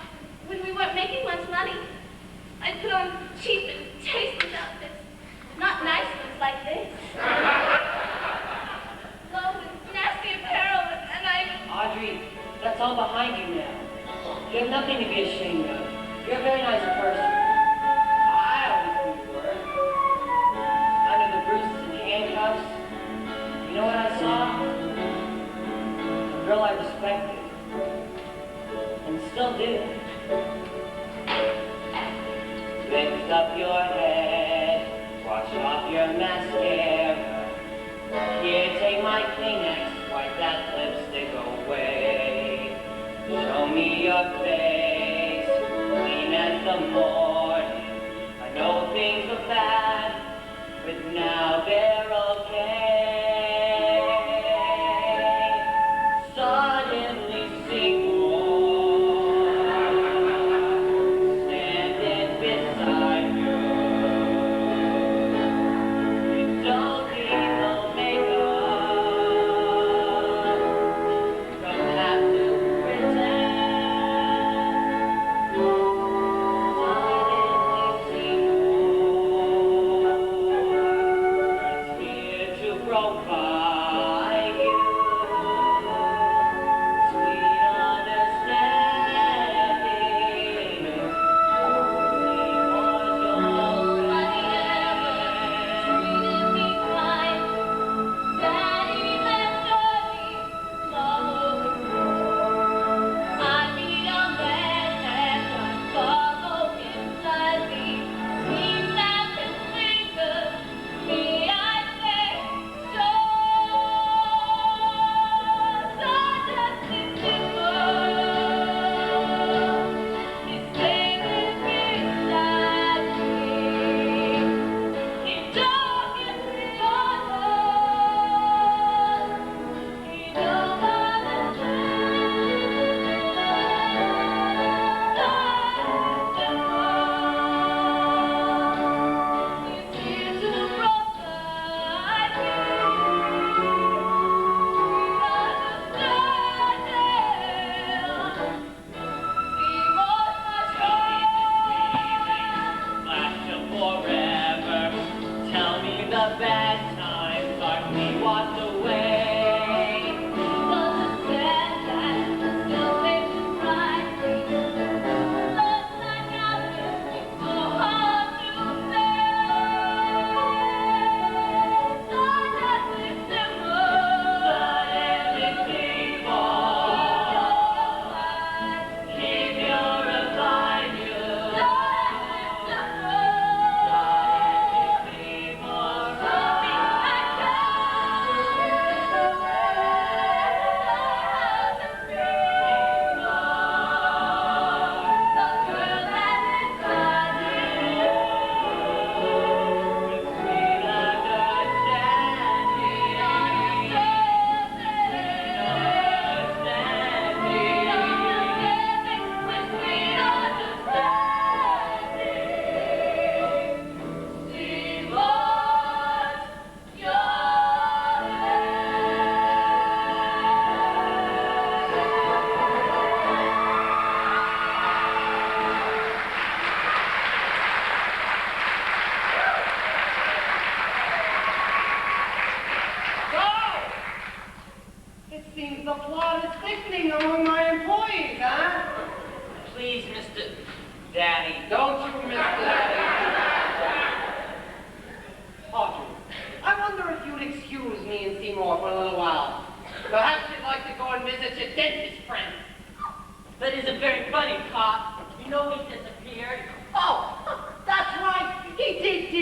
When we weren't making much money, I'd put on cheap, tasteless outfits. Not nice ones like this. Low and nasty apparel, and Audrey, that's all behind you now. You have nothing to be ashamed of. You're a very nice person. I always knew you were. Under the bruises and handcuffs, you know what I saw? A girl I respected. And still do. Lift up your head, wash off your mascara. Here, take my Kleenex, wipe that lipstick away. Show me your face, clean as the morning. I know things are bad, but now they're okay. Suddenly Seymour, standing beside you. You don't need no makeup, don't have to pretend. Suddenly Seymour.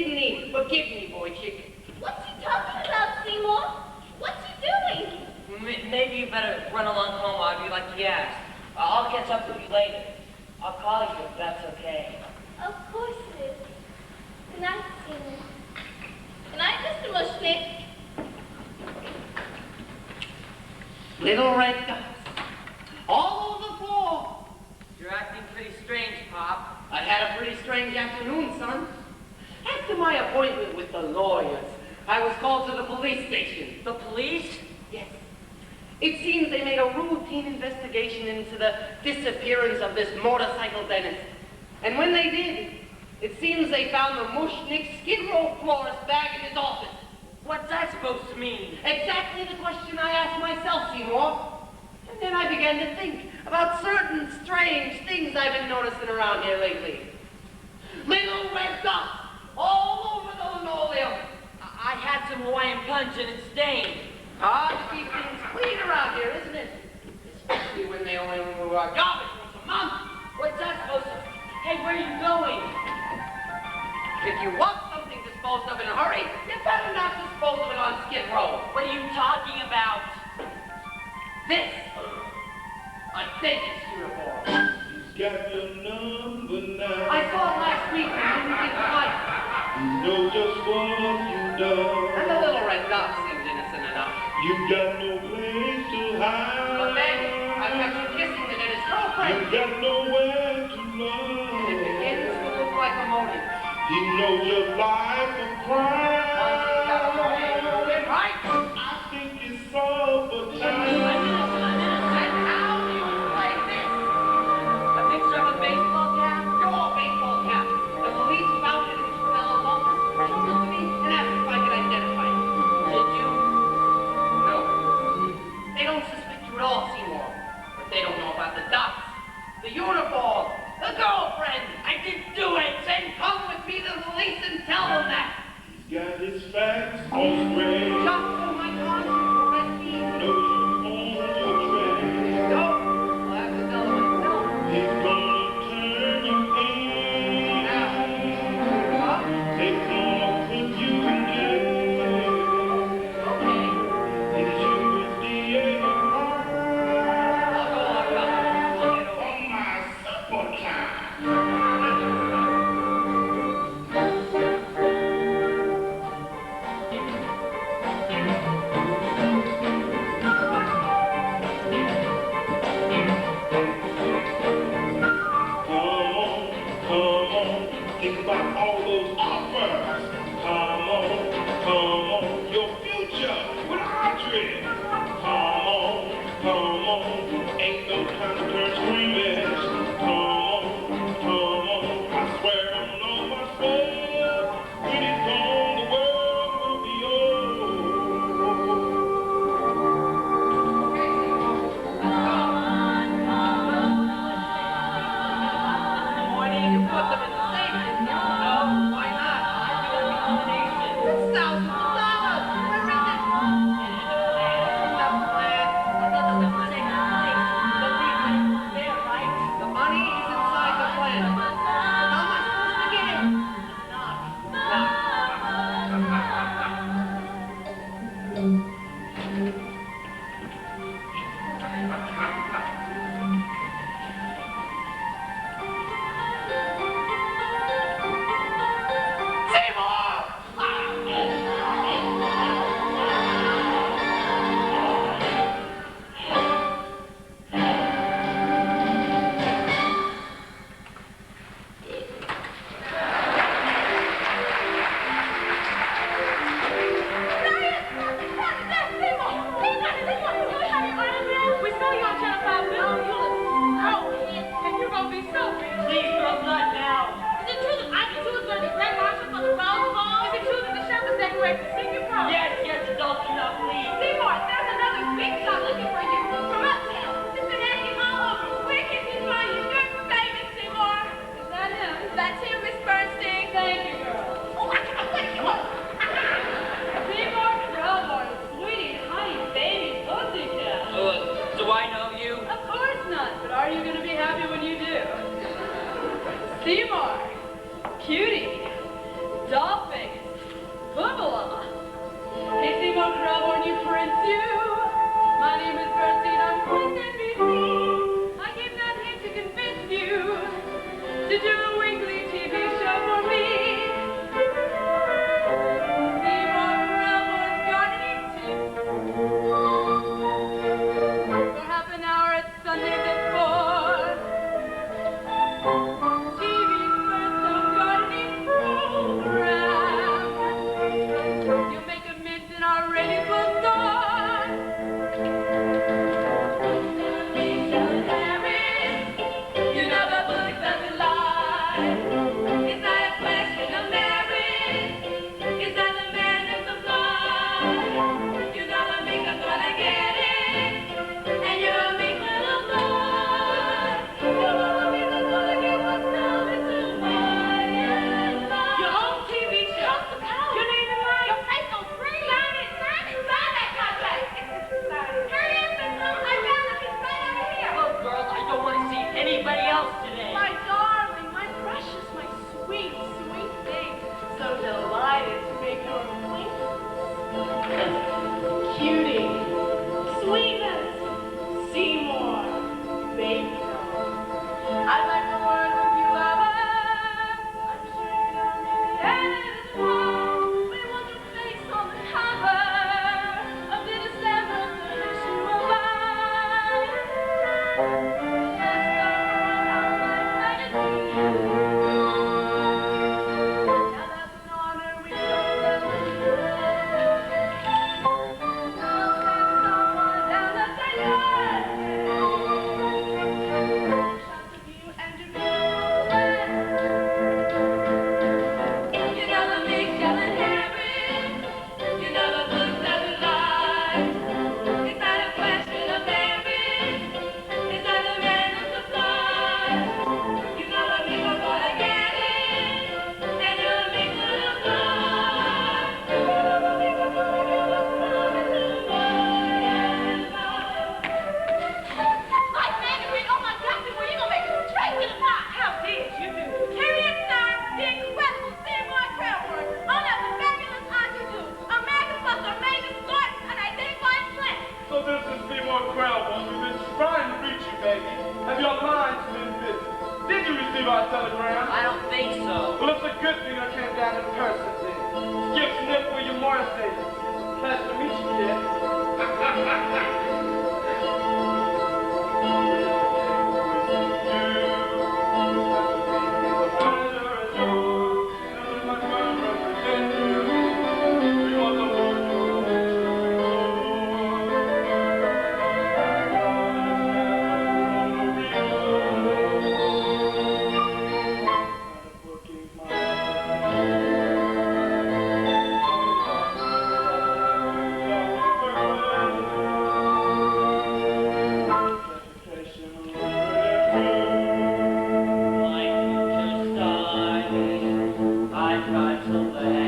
me. Forgive me, boy chicken. What's he talking about, Seymour? What's he doing? Maybe you better run along home, Audrey, like you asked. I'll catch up with you later. I'll call you if that's okay. Of course it is. Good night, Seymour. Good night, Mr. Mushnick. Little red dots all over the floor. You're acting pretty strange, Pop. I had a pretty strange afternoon, son. After my appointment with the lawyers, I was called to the police station. The police? Yes. It seems they made a routine investigation into the disappearance of this motorcycle dentist. And when they did, it seems they found the Mushnick Skid Row florist bag in his office. What's that supposed to mean? Exactly the question I asked myself, Seymour. And then I began to think about certain strange things I've been noticing around here lately. Little red dots all over the linoleum. I had some Hawaiian punch and it stained. Hard to keep things clean around here, isn't it? Especially when they only remove our garbage once a month. What's that supposed to... Hey, where are you going? If you want something disposed of in a hurry, you better not dispose of it on Skid Row. What are you talking about? This. A dentist uniform. He's got your number now. I saw it last week and didn't think twice. You know just what you done. And the little red dot seems innocent enough. You got no place to hide. But then, I got you kissing the dentist's girlfriend. You got nowhere to run. It begins to look like a motive. He knows your life of crime. Once you got a motive, right? I think it's all for time. And how do you explain this? A picture of a baseball cap? Your baseball cap. The police found it in this fellow's office, showed it to me, and asked if I could identify it. Did you? No. They don't suspect you at all, Seymour. But they don't know about the dots, the uniform, the girlfriend. I didn't do it. Then come with me to the police and tell them that. He's got his facts all straight. Just so my conscience will rest easy. Knows you on your trail. No, I'll have to tell them myself. He's gonna turn you in. Now, huh? They're gonna put you in jail. Okay. It's USDA. I'll go lock up. I'll get over. On my supper time.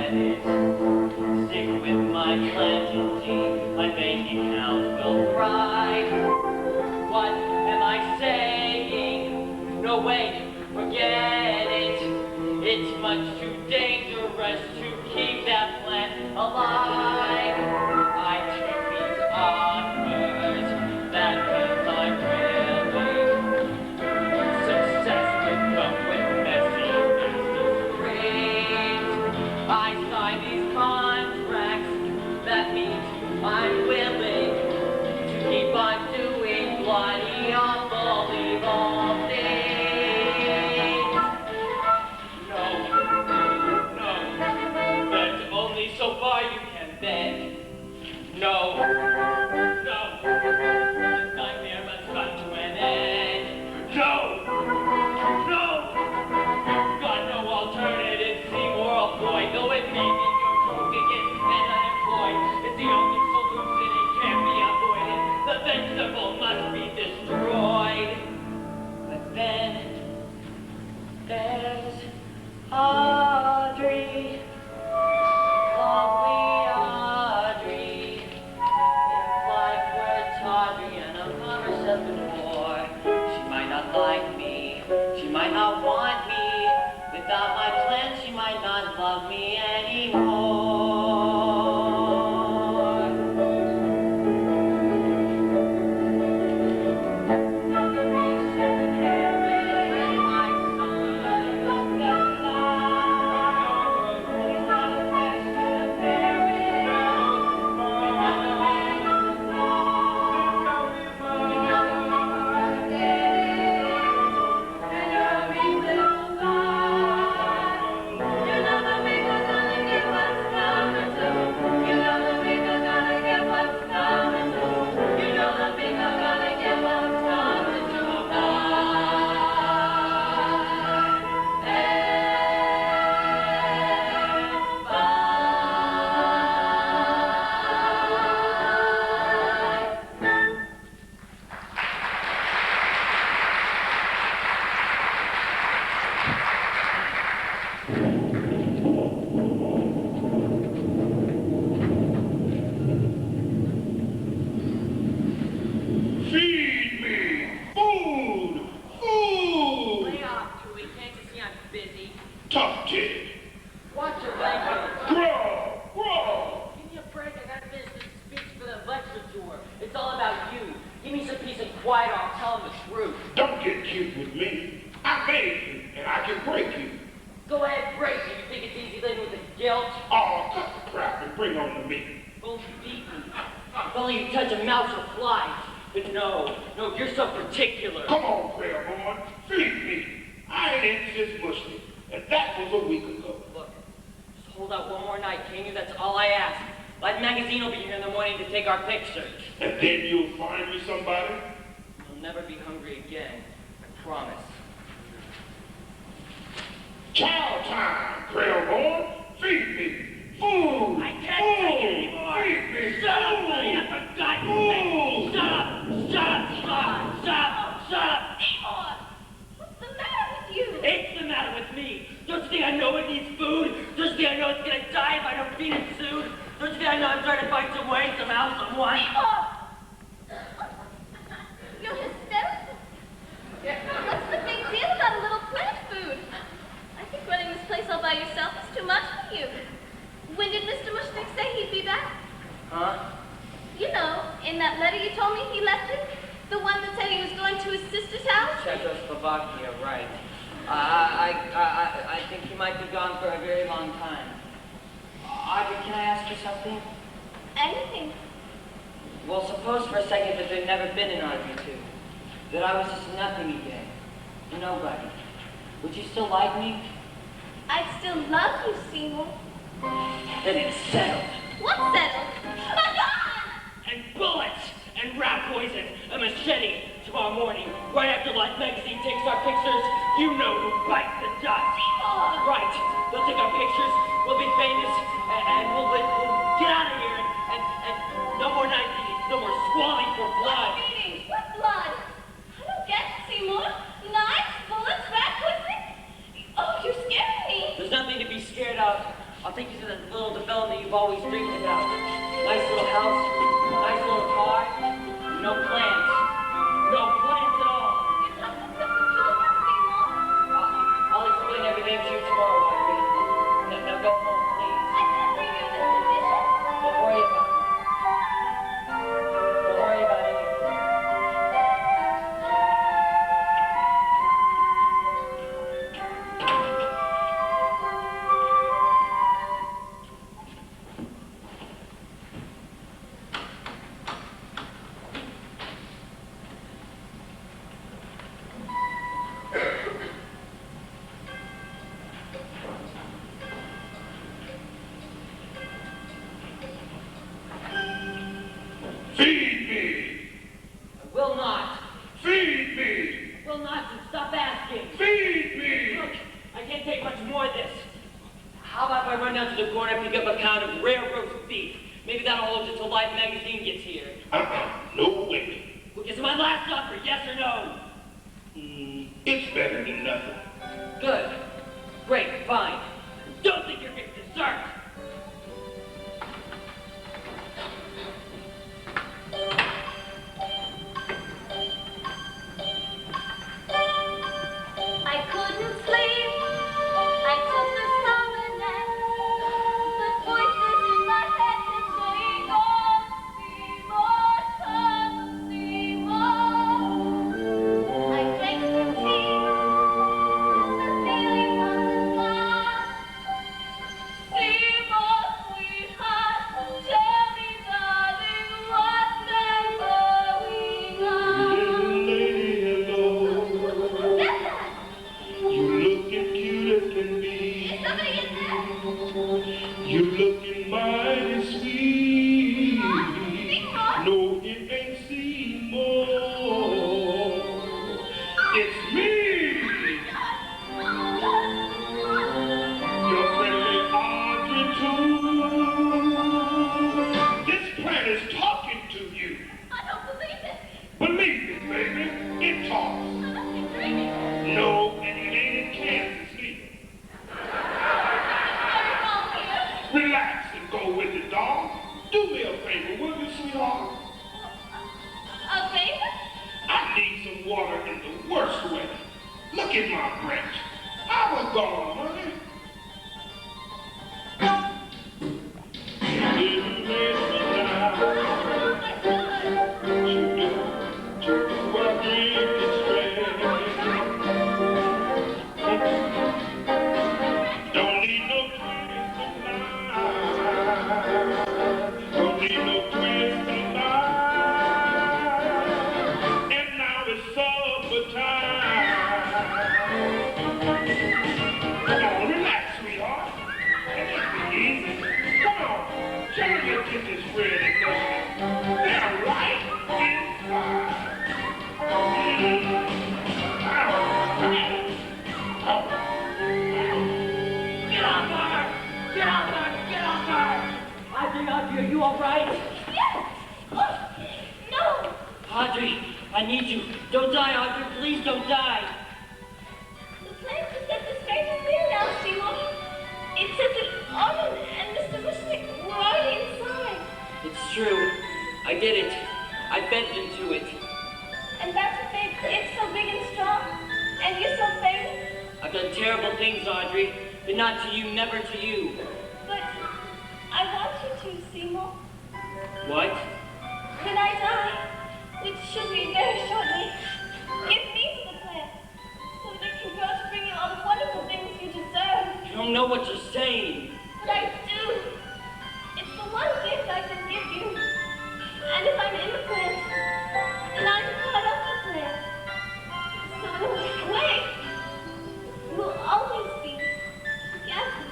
forget it. Stick with my plant and tea, my bank account will thrive. What am I saying? No way, forget it. It's much too dangerous to keep that plant alive. I take these offers, that means I'm really success could come with messy business grades. I sign these contracts, that means I'm willing to keep on doing bloody unbelievable things. No, that's only so far you can bend. No, this nightmare must come to an end. No, got no alternative, Seymour, oh boy, though it may be you're broken and unemployed, it's the only solution, it can't be avoided. The vegetable must be destroyed. But then there's Audrey, lovely Audrey. If life were tawdry and I've never said before, she might not like me, she might not want me. Without my plan, she might not love me anymore. Feed me! Food! Food! Lay off, Julie. Can't you see I'm busy? Tough kid. Watch your language. Grow! Give me a break. I gotta finish this speech for the lecture tour. It's all about you. Give me some peace and quiet or I'll tell them the truth. Don't get cute with me. I made you, and I can break you. Go ahead, break me. You think it's easy living with the guilt? Oh, cut the crap and bring on the meat. Don't beat me. If only you touch a mouse or flies. But no, you're so particular. Come on, Claiborne. Feed me. I ain't this mushy, and that was a week ago. Look, just hold out one more night, can you? That's all I ask. Life magazine will be here in the morning to take our pictures. And then you'll find me somebody? You'll never be hungry again. I promise. Chow time, Claiborne. Feed me. Food. I can't take it anymore. Feed me. Shut up, William, for God's sake. Shut up. Seymour, what's the matter with you? It's the matter with me. Don't you think I know it needs food? Don't you think I know it's gonna die if I don't feed it soon? Don't you think I know I'm trying to find some way, somehow, someone? You're hysterical. What's the big deal about a little plant food? I think running this place all by yourself is too much for you. When did Mr. Mushnick say he'd be back? Huh? You know, in that letter you told me he left you? The one that said he was going to his sister's house? Czechoslovakia, right. I think he might be gone for a very long time. Audrey, can I ask you something? Anything. Well, suppose for a second that there'd never been an Audrey 2. That I was just nothing again. Nobody. Would you still like me? I'd still love you, Seymour. Then it's settled. What's settled? My God! And bullets! And rat poison! A machete! Tomorrow morning, right after Life magazine takes our pictures, you know who bites the dust. Seymour! Right. They'll take our pictures, we'll be famous, and we'll get out of here, and no more knife eating, no more squalling for blood. What meaning? What blood? I don't get it, Seymour. Knives, bullets, rat poison? Oh, you're scaring me. There's nothing to be scared of. I'll take you to that little development you've always dreamed about. Nice little house, nice little car, no plans. No plans at all. I'll explain everything to you tomorrow, Audrey. Now go home, please. Don't worry about it. Don't worry about anything. Feed me! I will not. Feed me! I will not. Stop asking. Feed me! Look, I can't take much more of this. How about if I run down to the corner and pick up a pound of rare roast beef? Maybe that'll hold you till Life magazine gets here. No way. Well, is my last offer, yes or no? It's better than nothing. Good. Great, fine. Don't think you're getting dessert. I couldn't sleep. I took a summer nap. But voices in my head kept saying, "Oh, Seymour, come, Seymour." I drank some tea. The feeling wasn't gone. Seymour, sweetheart, tell me, darling, what's been going on? Little lady, hello. You looking cute as can be. Is somebody in there? You looking mighty sweet. Seymour? No, it ain't Seymour. It's me, your friendly Audrey too. This plant is talking to you. I don't believe it. Believe me, baby, it talks. I must be dreaming. No, and it ain't in Kansas either. What's wrong here? Relax and go with it, dog. Do me a favor, will you, sweetheart? A favor? I need some water in the worst way. Look at my branch. I was gone, honey. Little lady, while drinking straight. Don't need no twist tonight. Don't need no twist tonight. And now it's supper time. Come on, relax, sweetheart. And it'll be easy. Come on, try to get this bread and milk. They're right inside. Get off her! Get off her! Get off her! Audrey, are you all right? Yes. Oh, no. Audrey, I need you. Don't die, Audrey. Please don't die. The plan to set the strangers here now, Seymour. It says that Arnold and Mr. Bushwick were already inside. It's true. I did it. I bent into it. And that's what made it so big and strong. And you're so famous. I've done terrible things, Audrey. But not to you, never to you. But I want you to, Seymour. What? When I die, which should be very shortly, give me to the plant so that it can grow to bring you all the wonderful things you deserve. You don't know what you're saying. But I do. It's the one gift I can give you. And if I'm in the plant, then I'm part of the plant. So in a way, we'll always be together.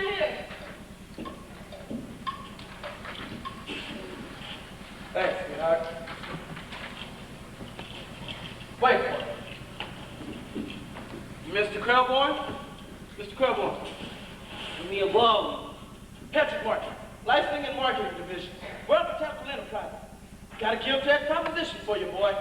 in here. Thanks, sweetheart. Wait for it. Mr. Crelborn? Mr. Crelborn. Leave me alone. Patrick Martin, Licensing and Marketing Division. World Botanical Enterprise. Got a Giltech proposition for you, boy.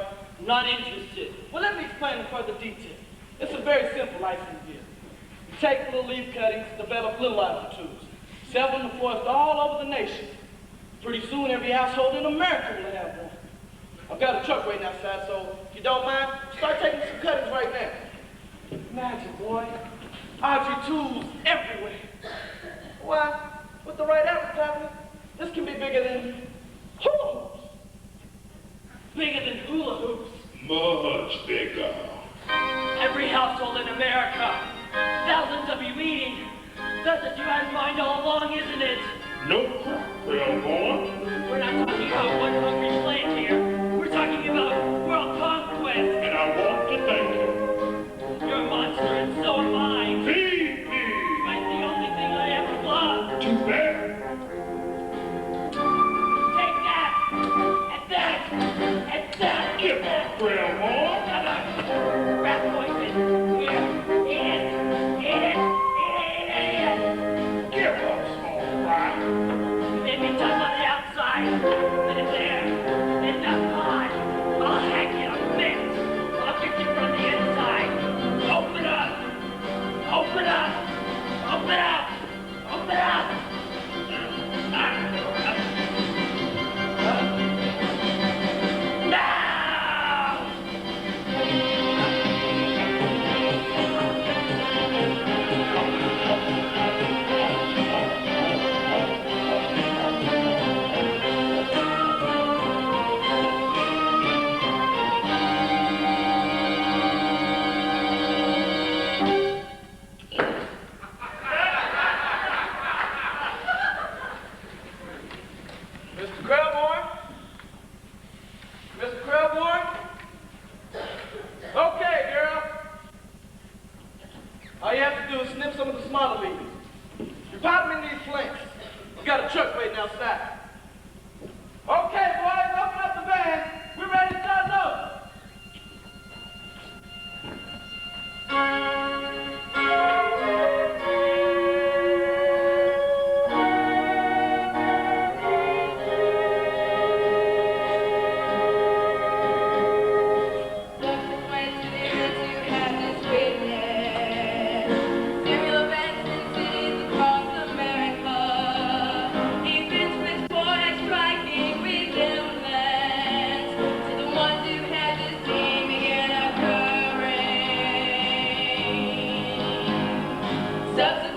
Not interested. Well, let me explain in further detail. It's a very simple licensing deal. You take little leaf cuttings, develop fertilizer tubes, sell them to forests all over the nation. Pretty soon, every household in America will have one. I've got a truck waiting outside, so if you don't mind, start taking some cuttings right now. Imagine, boy, RG tools everywhere. Why, with the right advertisement, this can be bigger than hula hoops. Bigger than hula hoops. Much bigger. Every household in America. Thousands of you eating. That's what you had in mind all along, isn't it? No crap, Crelborn. We're not talking about one hungry slave here. We're talking about world conquest. And I want to thank you. You're a monster and so am I. Feed me. It's the only thing I ever loved. Too bad. Take that! And that! And that! Give up, Crelborn. Rat poison! Here! Eat it! Eat it! Eat it! Give up, small fry. Let me touch on the outside. Then it's there. Then that's mine. I'll hack you a bit. I'll kick you from the inside. Open up! Open up! Open up! Open up! Mr. Crelborn? Mr. Crelborn? Okay, girl. All you have to do is snip some of the smaller leaves. You pop them in these flanks. We got a truck waiting outside. Okay, boys, open up the van. We're ready to start loading. Substance